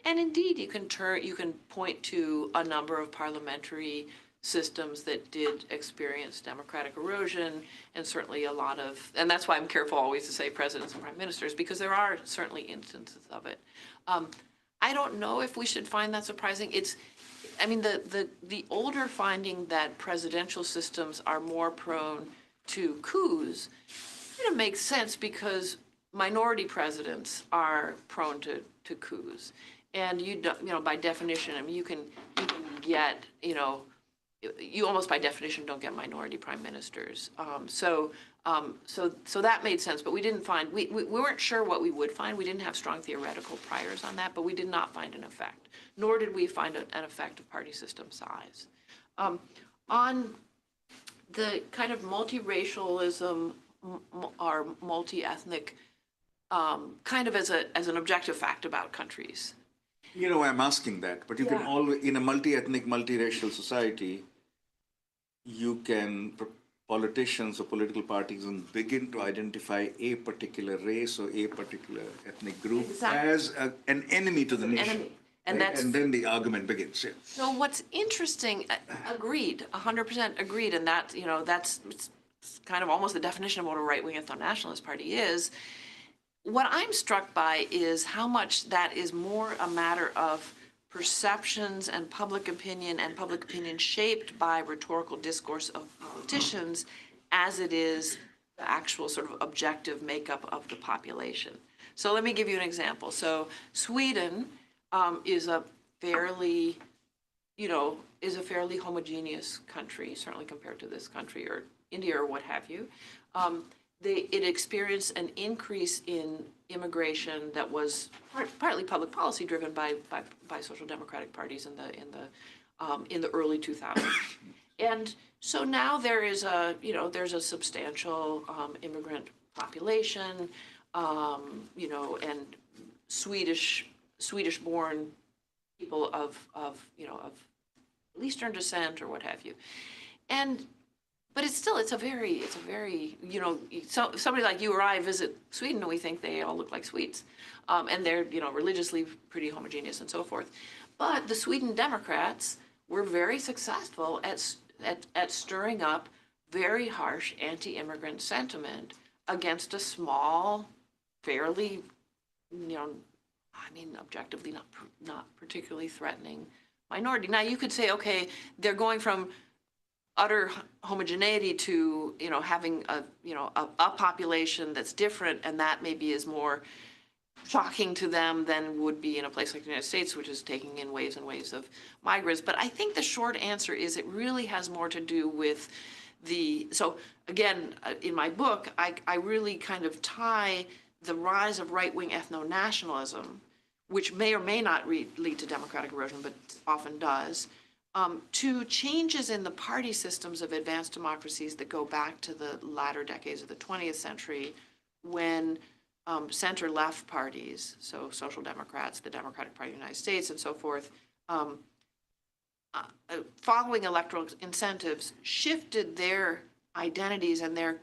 S2: And indeed, you can point to a number of parliamentary systems that did experience democratic erosion, and certainly a lot of, and that's why I'm careful always to say presidents and prime ministers, because there are certainly instances of it. I don't know if we should find that surprising. The older finding that presidential systems are more prone to coups, it makes sense because minority presidents are prone to coups. And by definition, you can get, you almost by definition don't get minority prime ministers. So that made sense, but we didn't find, we weren't sure what we would find. We didn't have strong theoretical priors on that, but we did not find an effect, nor did we find an effect of party system size. On the kind of multiracialism or multi-ethnic, kind of as an objective fact about countries.
S4: I'm asking that, but you can always, in a multi-ethnic, multiracial society, politicians or political parties can begin to identify a particular race or a particular ethnic group as an enemy to the nation.
S2: Enemy. And
S4: right? And then the argument begins. Yeah.
S2: So what's interesting, agreed, 100% agreed, and that, that's kind of almost the definition of what a right-wing ethno-nationalist party is. What I'm struck by is how much that is more a matter of perceptions and public opinion shaped by rhetorical discourse of politicians as it is the actual sort of objective makeup of the population. So let me give you an example. So Sweden is a fairly homogeneous country, certainly compared to this country, or India or what have you, it experienced an increase in immigration that was partly public policy driven by social democratic parties in the early 2000s. And so now there's a substantial immigrant population, and Swedish-born people of Middle Eastern descent or what have you. But it's a very, so somebody like you or I visit Sweden and we think they all look like Swedes. And they're, religiously pretty homogeneous and so forth. But the Sweden Democrats were very successful at stirring up very harsh anti-immigrant sentiment against a small, fairly, objectively not particularly threatening minority. Now you could say, okay, they're going from utter homogeneity to having a population that's different, and that maybe is more shocking to them than would be in a place like the United States, which is taking in waves and waves of migrants. But I think the short answer is it really has more to do with so again, in my book, I really kind of tie the rise of right-wing ethno-nationalism, which may or may not lead to democratic erosion, but often does, to changes in the party systems of advanced democracies that go back to the latter decades of the 20th century, when center-left parties, so Social Democrats, the Democratic Party of the United States, and so forth, following electoral incentives, shifted their identities and their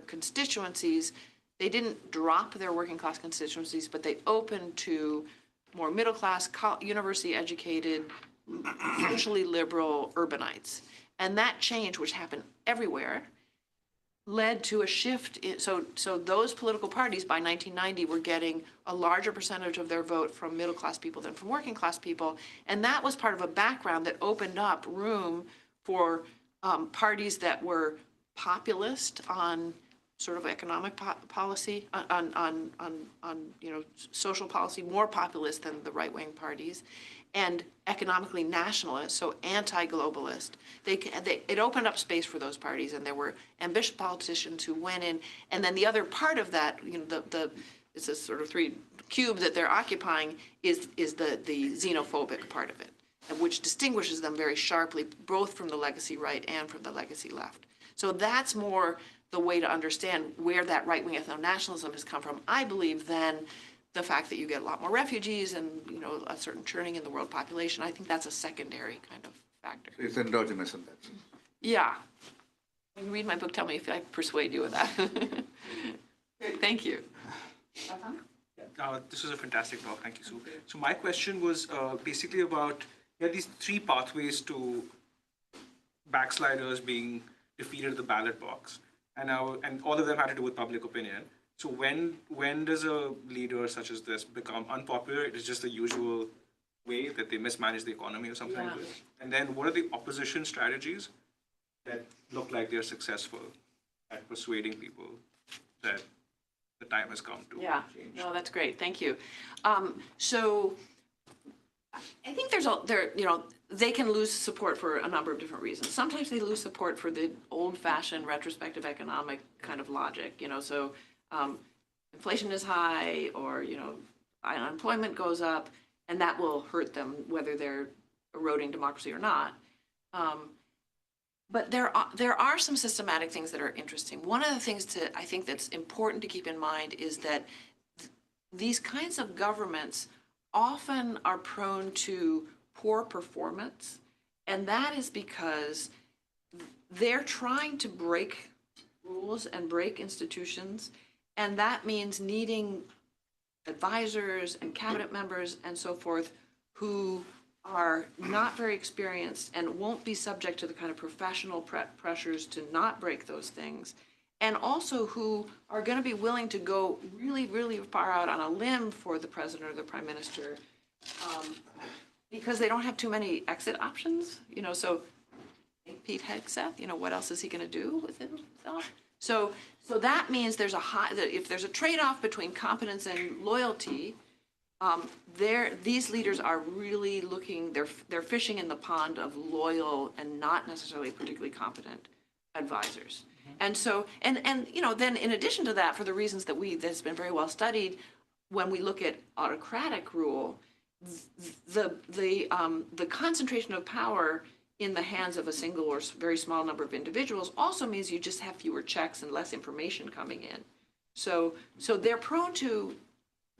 S2: constituencies. They didn't drop their working class constituencies, but they opened to more middle class, university-educated, socially liberal urbanites. And that change, which happened everywhere, led to a shift. So those political parties by 1990 were getting a larger percentage of their vote from middle class people than from working class people. And that was part of a background that opened up room for parties that were populist on sort of economic policy, on social policy, more populist than the right-wing parties, and economically nationalist, so anti-globalist. It opened up space for those parties, and there were ambitious politicians who went in. And then the other part of that, it's a sort of three cube that they're occupying is the xenophobic part of it, which distinguishes them very sharply, both from the legacy right and from the legacy left. So that's more the way to understand where that right-wing ethno-nationalism has come from, I believe, than the fact that you get a lot more refugees and a certain churning in the world population. I think that's a secondary kind of factor.
S4: It's endogenous in that sense.
S2: Yeah. When you read my book, tell me if I persuade you with that. Thank you.
S1: This is a fantastic talk. Thank you, Sue. So my question was basically about these three pathways to backsliders being defeated at the ballot box, and all of them had to do with public opinion. So when does a leader such as this become unpopular? It is just the usual way that they mismanage the economy or something like this. And then what are the opposition strategies that look like they're successful at persuading people that the time has come to change?
S2: No, that's great. Thank you. So I think they can lose support for a number of different reasons. Sometimes they lose support for the old-fashioned retrospective economic kind of logic. So inflation is high, or unemployment goes up, and that will hurt them whether they're eroding democracy or not. But there are some systematic things that are interesting. One of the things I think that's important to keep in mind is that these kinds of governments often are prone to poor performance, and that is because they're trying to break rules and break institutions, and that means needing advisors and cabinet members and so forth who are not very experienced and won't be subject to the kind of professional pressures to not break those things, and also who are going to be willing to go really, really far out on a limb for the president or the prime minister, because they don't have too many exit options. So Pete Hegseth, what else is he going to do with himself? So that means there's if there's a trade-off between competence and loyalty, these leaders are really looking, they're fishing in the pond of loyal and not necessarily particularly competent advisors. And so, and you know, then in addition to that, for the reasons that's been very well studied, when we look at autocratic rule, the concentration of power in the hands of a single or very small number of individuals also means you just have fewer checks and less information coming in. So they're prone to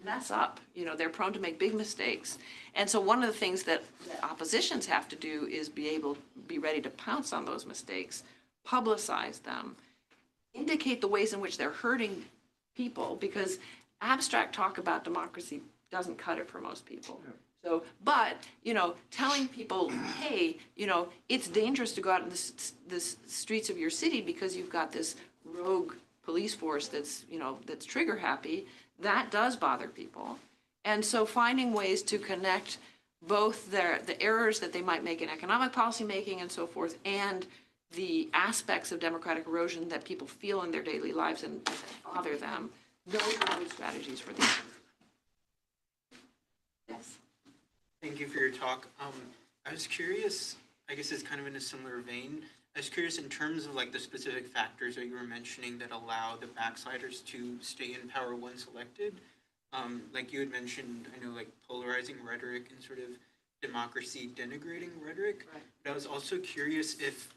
S2: mess up, you know, they're prone to make big mistakes. And so one of the things that oppositions have to do is be ready to pounce on those mistakes, publicize them, indicate the ways in which they're hurting people, because abstract talk about democracy doesn't cut it for most people. Yeah. So, but, you know, telling people, hey, you know, it's dangerous to go out in the streets of your city because you've got this rogue police force that's, you know, that's trigger happy, that does bother people. And so finding ways to connect both the errors that they might make in economic policy making and so forth, and the aspects of democratic erosion that people feel in their daily lives and that bother them, those are good strategies for these. Yes.
S5: Thank you for your talk. I was curious, I guess it's kind of in a similar vein. I was curious in terms of like the specific factors that you were mentioning that allow the backsliders to stay in power once elected. Like you had mentioned, I know like polarizing rhetoric and sort of democracy denigrating rhetoric. Right. But I was also curious if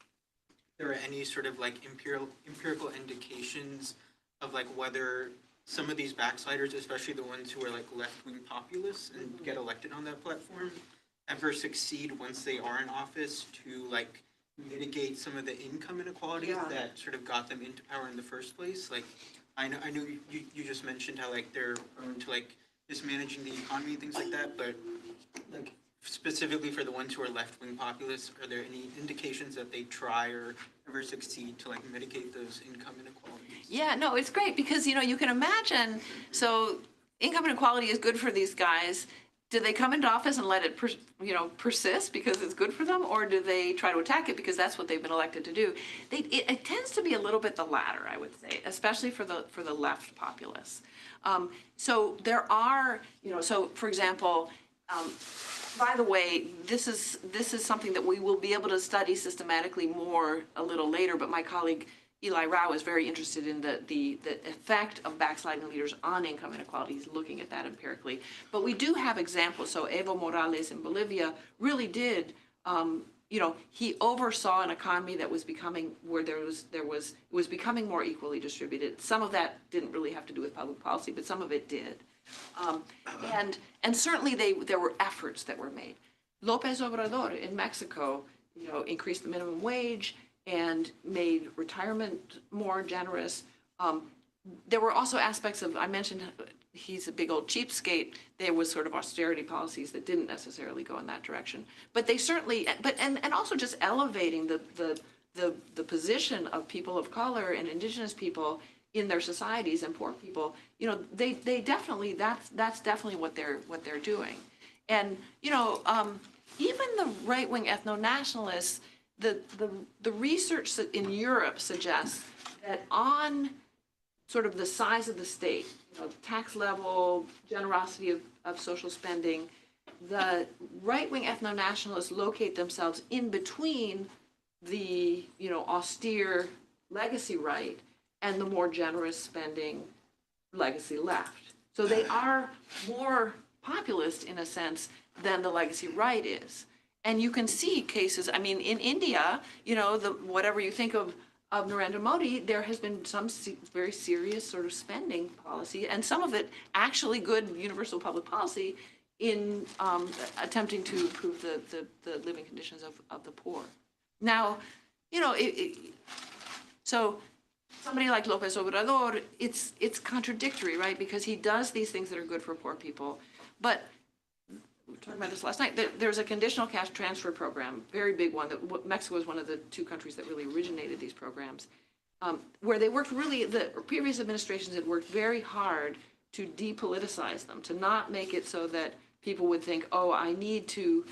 S5: there are any sort of like empirical indications of like whether some of these backsliders, especially the ones who are like left-wing populists and get elected on that platform, ever succeed once they are in office to like mitigate some of the income inequalities that sort of got them into power in the first place. Like, I know you just mentioned how like they're prone to like mismanaging the economy and things like that, but like specifically for the ones who are left-wing populists, are there any indications that they try or ever succeed to like mitigate those income inequalities?
S2: Yeah, no, it's great because, you know, you can imagine, so income inequality is good for these guys. Do they come into office and let it, persist because it's good for them, or do they try to attack it because that's what they've been elected to do? It tends to be a little bit the latter, I would say, especially for the left populists. So there are, so for example, by the way, this is something that we will be able to study systematically more a little later, but my colleague Eli Rao is very interested in the effect of backsliding leaders on income inequality. He's looking at that empirically. But we do have examples. So Evo Morales in Bolivia really did, he oversaw an economy that was becoming, where it was becoming more equally distributed. Some of that didn't really have to do with public policy, but some of it did. And certainly there were efforts that were made. López Obrador in Mexico, increased the minimum wage and made retirement more generous. There were also aspects of, I mentioned he's a big old cheapskate. There was sort of austerity policies that didn't necessarily go in that direction. But they certainly, and also just elevating the position of people of color and indigenous people in their societies and poor people. They definitely, that's definitely what they're doing. And, even the right-wing ethno-nationalists, the research in Europe suggests that on sort of the size of the state, tax level, generosity of social spending, the right-wing ethno-nationalists locate themselves in between the, austere legacy right and the more generous spending legacy left. So they are more populist in a sense than the legacy right is. And you can see cases, in India, whatever you think of Narendra Modi, there has been some very serious sort of spending policy, and some of it actually good universal public policy in attempting to improve the living conditions of the poor. Now, so somebody like López Obrador, it's contradictory, right? Because he does these things that are good for poor people, but we were talking about this last night. There's a conditional cash transfer program, very big one. That Mexico is one of the two countries that really originated these programs, where they worked the previous administrations had worked very hard to depoliticize them, to not make it so that people would think, oh, I need to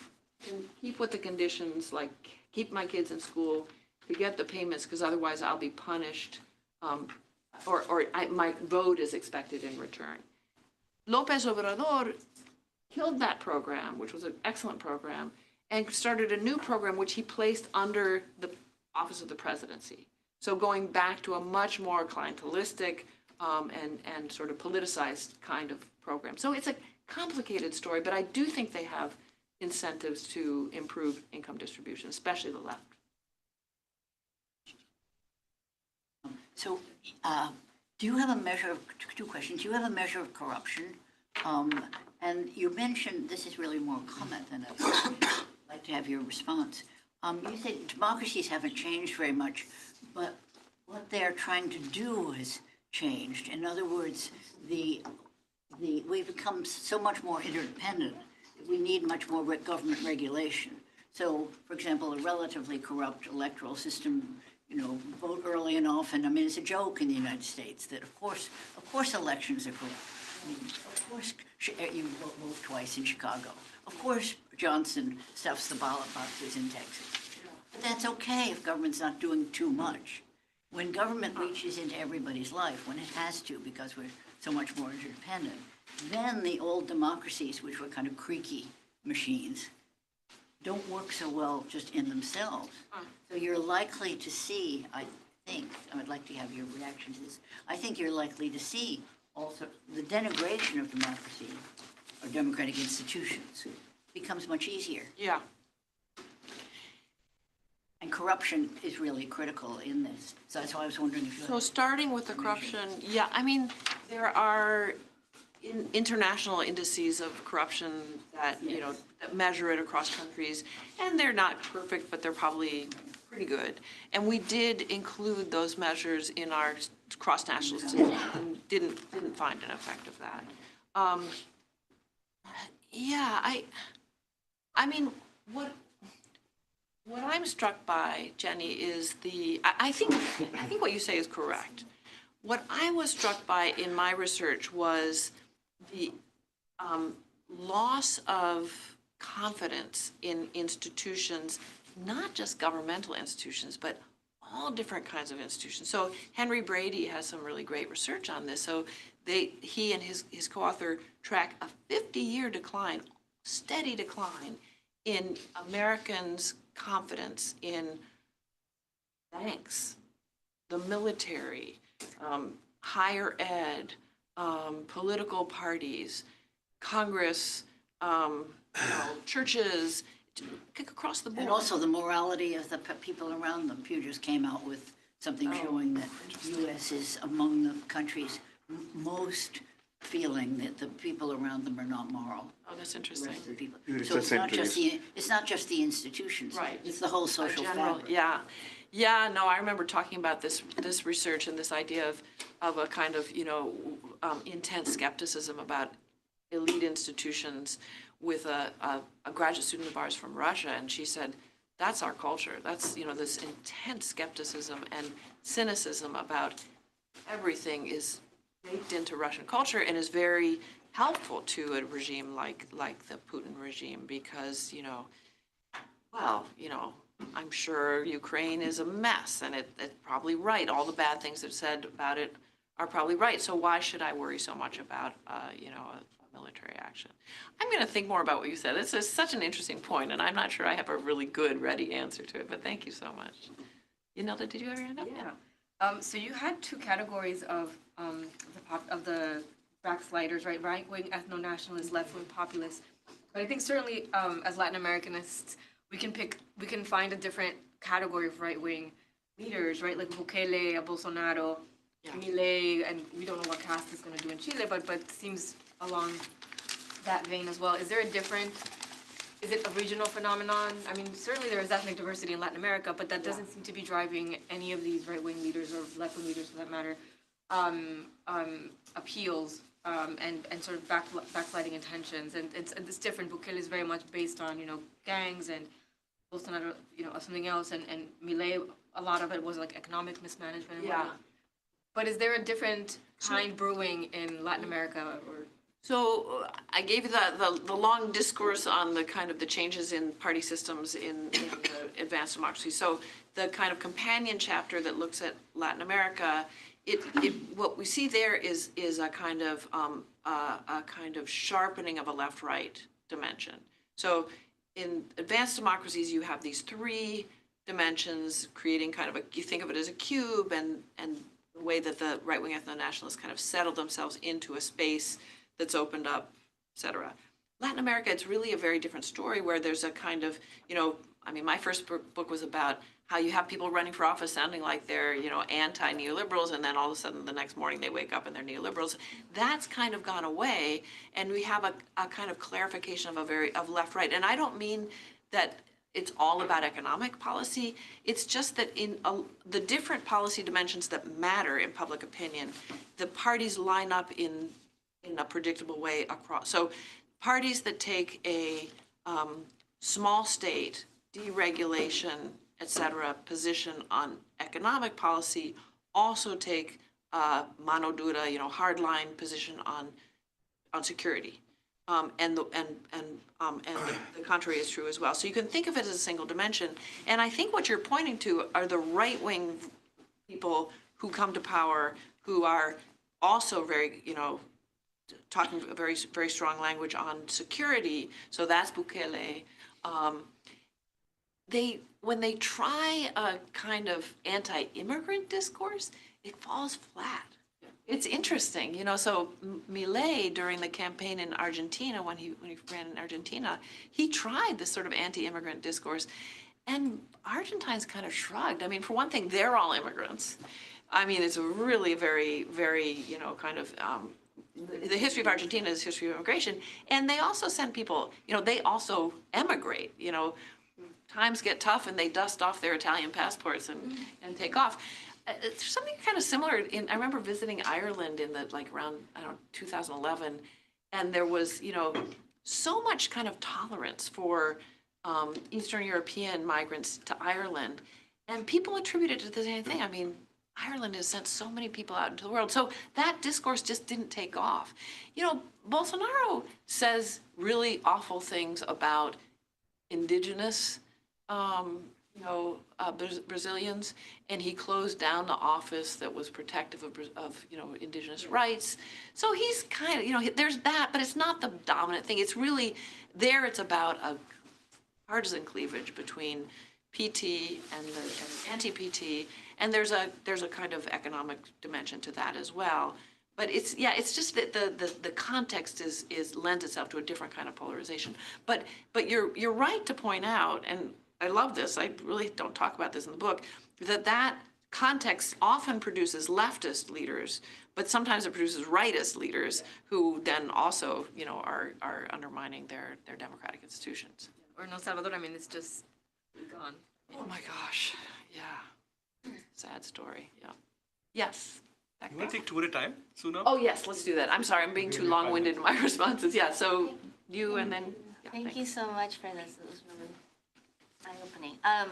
S2: keep with the conditions, like keep my kids in school to get the payments, because otherwise I'll be punished, my vote is expected in return. López Obrador killed that program, which was an excellent program, and started a new program which he placed under the office of the presidency. So going back to a much more clientelistic and sort of politicized kind of program. So it's a complicated story, but I do think they have incentives to improve income distribution, especially the left.
S6: So, do you have a measure of, two questions, do you have a measure of corruption? And you mentioned, this is really more a comment than I'd like to have your response. You said democracies haven't changed very much, but what they're trying to do has changed. In other words, we've become so much more interdependent. We need much more government regulation. So, for example, a relatively corrupt electoral system, vote early and often. I mean, it's a joke in the United States that, of course, elections are corrupt. I mean, of course, you vote twice in Chicago. Of course, Johnson stuffs the ballot boxes in Texas. But that's okay if government's not doing too much. When government reaches into everybody's life, when it has to, because we're so much more interdependent, then the old democracies, which were kind of creaky machines, don't work so well just in themselves. So you're likely to see, I think, I would like to have your reaction to this, I think you're likely to see also the denigration of democracy or democratic institutions becomes much easier.
S2: Yeah.
S6: And corruption is really critical in this. So that's why I was wondering if you
S2: So
S6: had
S2: starting with the corruption, yeah, I mean, there are international indices of corruption that, that measure it across countries, and they're not perfect, but they're probably pretty good. And we did include those measures in our cross-national statistics and didn't find an effect of that. Yeah, I mean, what I'm struck by, Jenny, is I think what you say is correct. What I was struck by in my research was the loss of confidence in institutions, not just governmental institutions, but all different kinds of institutions. So Henry Brady has some really great research on this. So he and his co-author track a 50-year decline, steady decline in Americans' confidence in banks, the military, higher ed, political parties, Congress, churches, across the board.
S6: And also the morality of the people around them. Pew just came out with something showing that the U.S. is among the countries most feeling that the people around them are not moral.
S2: Oh, that's
S6: The
S2: interesting.
S6: rest of the people.
S4: It's
S6: So
S4: a
S6: it's not just the institutions.
S2: Right.
S6: It's the whole social fabric.
S2: Yeah. Yeah, no, I remember talking about this research and this idea of a kind of, intense skepticism about elite institutions with a graduate student of ours from Russia, and she said, that's our culture. That's, this intense skepticism and cynicism about everything is baked into Russian culture and is very helpful to a regime like the Putin regime because, I'm sure Ukraine is a mess and it's probably right. All the bad things they've said about it are probably right. So why should I worry so much about, a military action? I'm going to think more about what you said. This is such an interesting point, and I'm not sure I have a really good, ready answer to it, but thank you so much. Did you have your hand up?
S3: Yeah. So you had two categories of the backsliders, right? Right-wing ethno-nationalists, left-wing populists. But I think certainly as Latin Americanists, we can find a different category of right-wing leaders, right? Like Bukele, Bolsonaro, Milei, and we don't know what Cast is going to do in Chile, but it seems along that vein as well. Is it a regional phenomenon? I mean, certainly there is ethnic diversity in Latin America, but that doesn't seem to be driving any of these right-wing leaders or left-wing leaders, for that matter, appeals and sort of backsliding intentions. And it's different. Bukele is very much based on, gangs, and Bolsonaro, something else. And Milei, a lot of it was like economic mismanagement. And whatnot. But is there a different kind brewing in Latin America?
S2: So I gave you the long discourse on the kind of the changes in party systems in the advanced democracy. So the kind of companion chapter that looks at Latin America, what we see there is a kind of sharpening of a left-right dimension. So in advanced democracies, you have these three dimensions, creating kind of you think of it as a cube, and the way that the right-wing ethno-nationalists kind of settled themselves into a space that's opened up, et cetera. Latin America, it's really a very different story where there's a kind of, my first book was about how you have people running for office sounding like they're, anti-neoliberals, and then all of a sudden the next morning they wake up and they're neoliberals. That's kind of gone away, and we have a kind of clarification of left-right. And I don't mean that it's all about economic policy. It's just that in the different policy dimensions that matter in public opinion, the parties line up in a predictable way across. So parties that take a small state, deregulation, et cetera, position on economic policy also take mano dura, hardline position on security. And the contrary is true as well. So you can think of it as a single dimension. And I think what you're pointing to are the right-wing people who come to power who are also very, talking a very, very strong language on security. So that's Bukele. When they try a kind of anti-immigrant discourse, it falls flat. It's interesting, so Milei, during the campaign in Argentina, when he ran in Argentina, he tried this sort of anti-immigrant discourse, and Argentines kind of shrugged. I mean, for one thing, they're all immigrants. I mean, it's a really very, very, kind of, the history of Argentina is history of immigration, and they also send people, they also emigrate, times get tough and they dust off their Italian passports and take off. There's something kind of similar I remember visiting Ireland in around 2011, and there was so much kind of tolerance for Eastern European migrants to Ireland, and people attribute it to the same thing. I mean, Ireland has sent so many people out into the world, so that discourse just didn't take off. Bolsonaro says really awful things about indigenous Brazilians, and he closed down the office that was protective of indigenous rights. So he's kind of, there's that, but it's not the dominant thing. It's really, it's about a partisan cleavage between PT and anti-PT, and there's a kind of economic dimension to that as well. But it's just that the context lends itself to a different kind of polarization. But you're right to point out, and I love this, I really don't talk about this in the book, that context often produces leftist leaders, but sometimes it produces rightist leaders who then also, are undermining their democratic institutions.
S3: Or in El Salvador, I mean, it's just gone.
S2: Oh my gosh, yeah. Sad story, yeah. Yes.
S1: You want to take two at a time, Suna?
S2: Oh, yes, let's do that. I'm sorry, I'm being too long-winded in my responses. Yeah, so you and then, yeah,
S7: Thank
S2: thanks.
S7: you so much for this. It was really eye-opening. I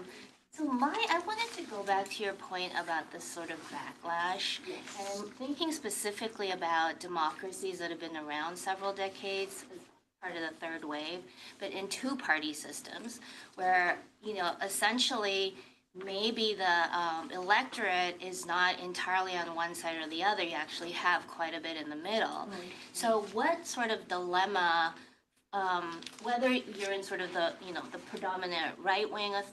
S7: wanted to go back to your point about this sort of backlash.
S2: Yes.
S7: And I'm thinking specifically about democracies that have been around several decades as part of the third wave, but in two-party systems where, essentially maybe the electorate is not entirely on one side or the other. You actually have quite a bit in the middle. Right. So what sort of dilemma, whether you're in sort of the predominant right wing of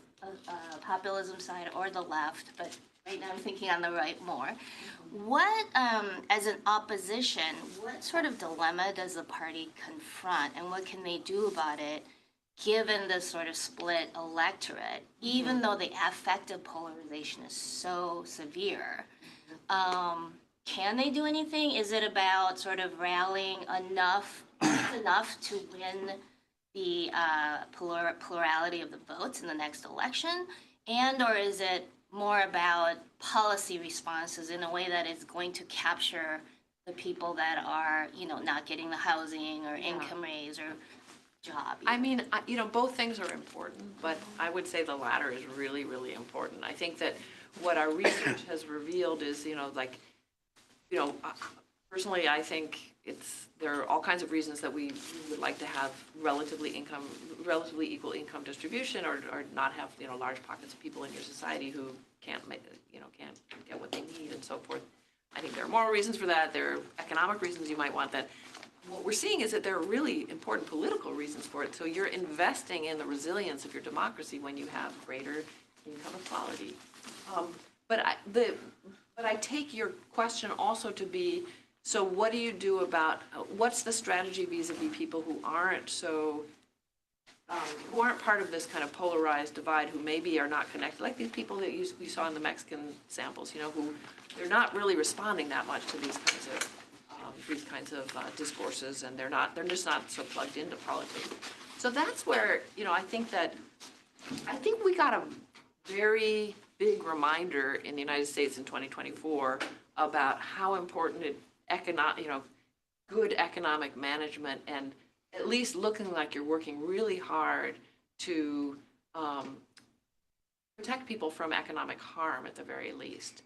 S7: populism side or the left, but right now I'm thinking on the right more. What, as an opposition, what sort of dilemma does the party confront, and what can they do about it, given this sort of split electorate, even though the affective polarization is so severe? Can they do anything? Is it about sort of rallying enough to win the plurality of the votes in the next election? Or is it more about policy responses in a way that is going to capture the people that are, not getting the housing or income raise or job?
S2: I mean, both things are important, but I would say the latter is really, really important. I think that what our research has revealed is, personally, I think there are all kinds of reasons that we would like to have relatively equal income distribution, or not have, large pockets of people in your society who can't get what they need and so forth. I think there are moral reasons for that. There are economic reasons you might want that. What we're seeing is that there are really important political reasons for it. So you're investing in the resilience of your democracy when you have greater income equality. But I take your question also to be, so what do you do about, what's the strategy vis-a-vis people who aren't part of this kind of polarized divide, who maybe are not connected, like these people that we saw in the Mexican samples, who they're not really responding that much to these kinds of discourses, and they're just not so plugged into politics. So that's where, I think we got a very big reminder in the United States in 2024 about how important good economic management, and at least looking like you're working really hard to protect people from economic harm at the very least.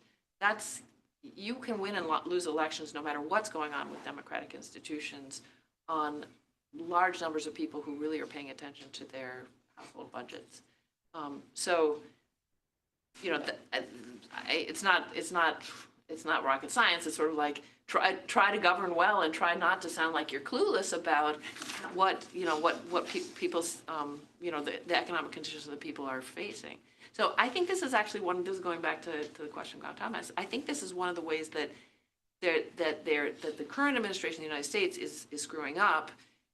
S2: You can win and lose elections no matter what's going on with democratic institutions on large numbers of people who really are paying attention to their household budgets. It's not rocket science. It's sort of like try to govern well and try not to sound like you're clueless about what people's the economic conditions of the people are facing. So I think this is actually this is going back to the question about Thomas. I think this is one of the ways that the current administration in the United States is screwing up,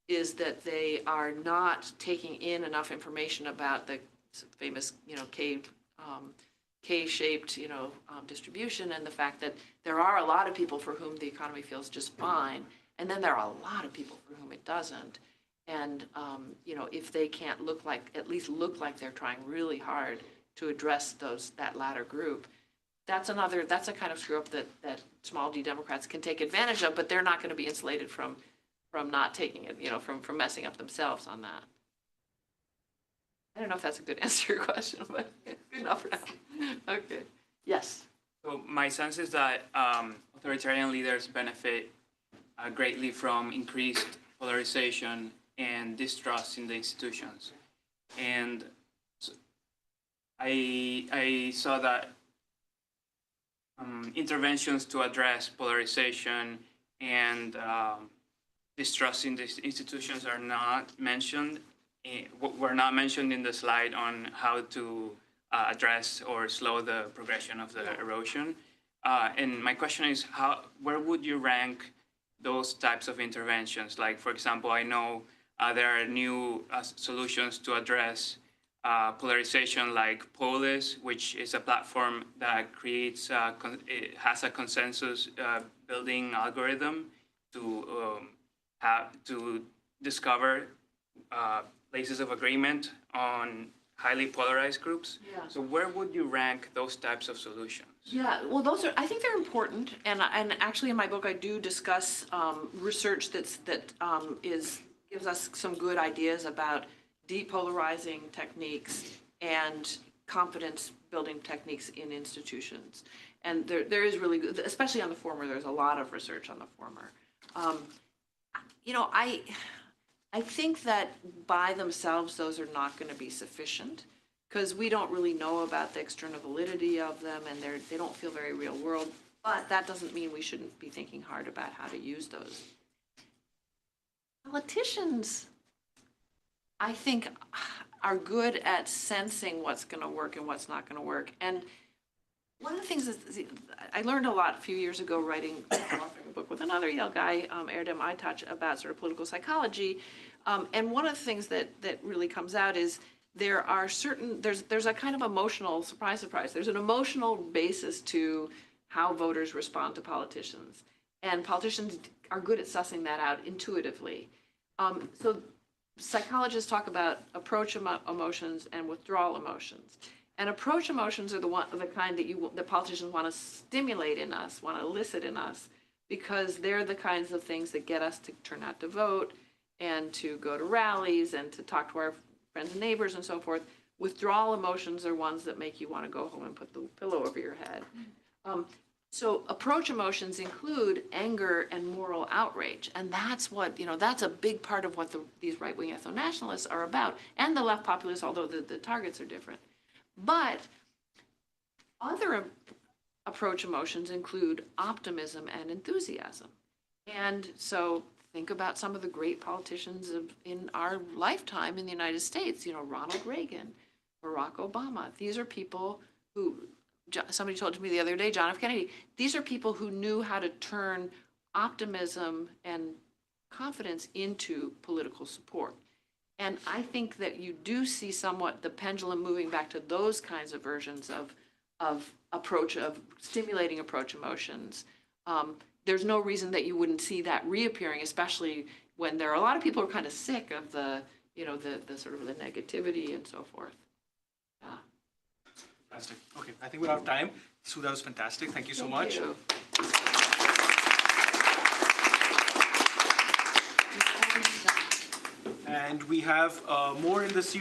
S2: is that they are not taking in enough information about the famous K-shaped distribution, and the fact that there are a lot of people for whom the economy feels just fine, and then there are a lot of people for whom it doesn't. And if they can't at least look like they're trying really hard to address that latter group, that's a kind of screw up that small d Democrats can take advantage of, but they're not going to be insulated from not taking it, from messing up themselves on that. I don't know if that's a good answer to your question, but good enough for now. Okay. Yes.
S8: So my sense is that authoritarian leaders benefit greatly from increased polarization and distrust in the institutions. And so I saw that interventions to address polarization and distrust in the institutions are not mentioned. Were not mentioned in the slide on how to address or slow the progression of the erosion. And my question is, where would you rank those types of interventions? Like, for example, I know there are new solutions to address polarization, like Polis, which is a platform that creates, it has a consensus building algorithm to discover places of agreement on highly polarized groups.
S2: Yeah.
S8: So where would you rank those types of solutions?
S2: Yeah, well, I think they're important, and actually in my book I do discuss research that gives us some good ideas about depolarizing techniques and confidence building techniques in institutions. And there is really good, especially on the former. There's a lot of research on the former. I think that by themselves, those are not going to be sufficient, because we don't really know about the external validity of them, and they don't feel very real world. But that doesn't mean we shouldn't be thinking hard about how to use those. Politicians, I think, are good at sensing what's going to work and what's not going to work. And one of the things is, I learned a lot a few years ago authoring a book with another Yale guy, Erdem Aytaç, about sort of political psychology. And one of the things that really comes out is there's a kind of emotional, surprise, there's an emotional basis to how voters respond to politicians. And politicians are good at sussing that out intuitively. So psychologists talk about approach emotions and withdrawal emotions. And approach emotions are the kind that politicians want to stimulate in us, want to elicit in us, because they're the kinds of things that get us to turn out to vote and to go to rallies and to talk to our friends and neighbors and so forth. Withdrawal emotions are ones that make you want to go home and put the pillow over your head. So approach emotions include anger and moral outrage, and that's a big part of what these right-wing ethno-nationalists are about, and the left populists, although the targets are different. But other approach emotions include optimism and enthusiasm. And so think about some of the great politicians in our lifetime in the United States, Ronald Reagan, Barack Obama. These are people who, somebody told me the other day, John F. Kennedy, these are people who knew how to turn optimism and confidence into political support. And I think that you do see somewhat the pendulum moving back to those kinds of versions of approach, of stimulating approach emotions. There's no reason that you wouldn't see that reappearing, especially when there are a lot of people who are kind of sick of the, you know, the sort of the negativity and so forth. Yeah.
S1: Fantastic. Okay, I think we're out of time. Sue, that was fantastic. Thank you so much.
S2: You.
S1: And we have more in the series.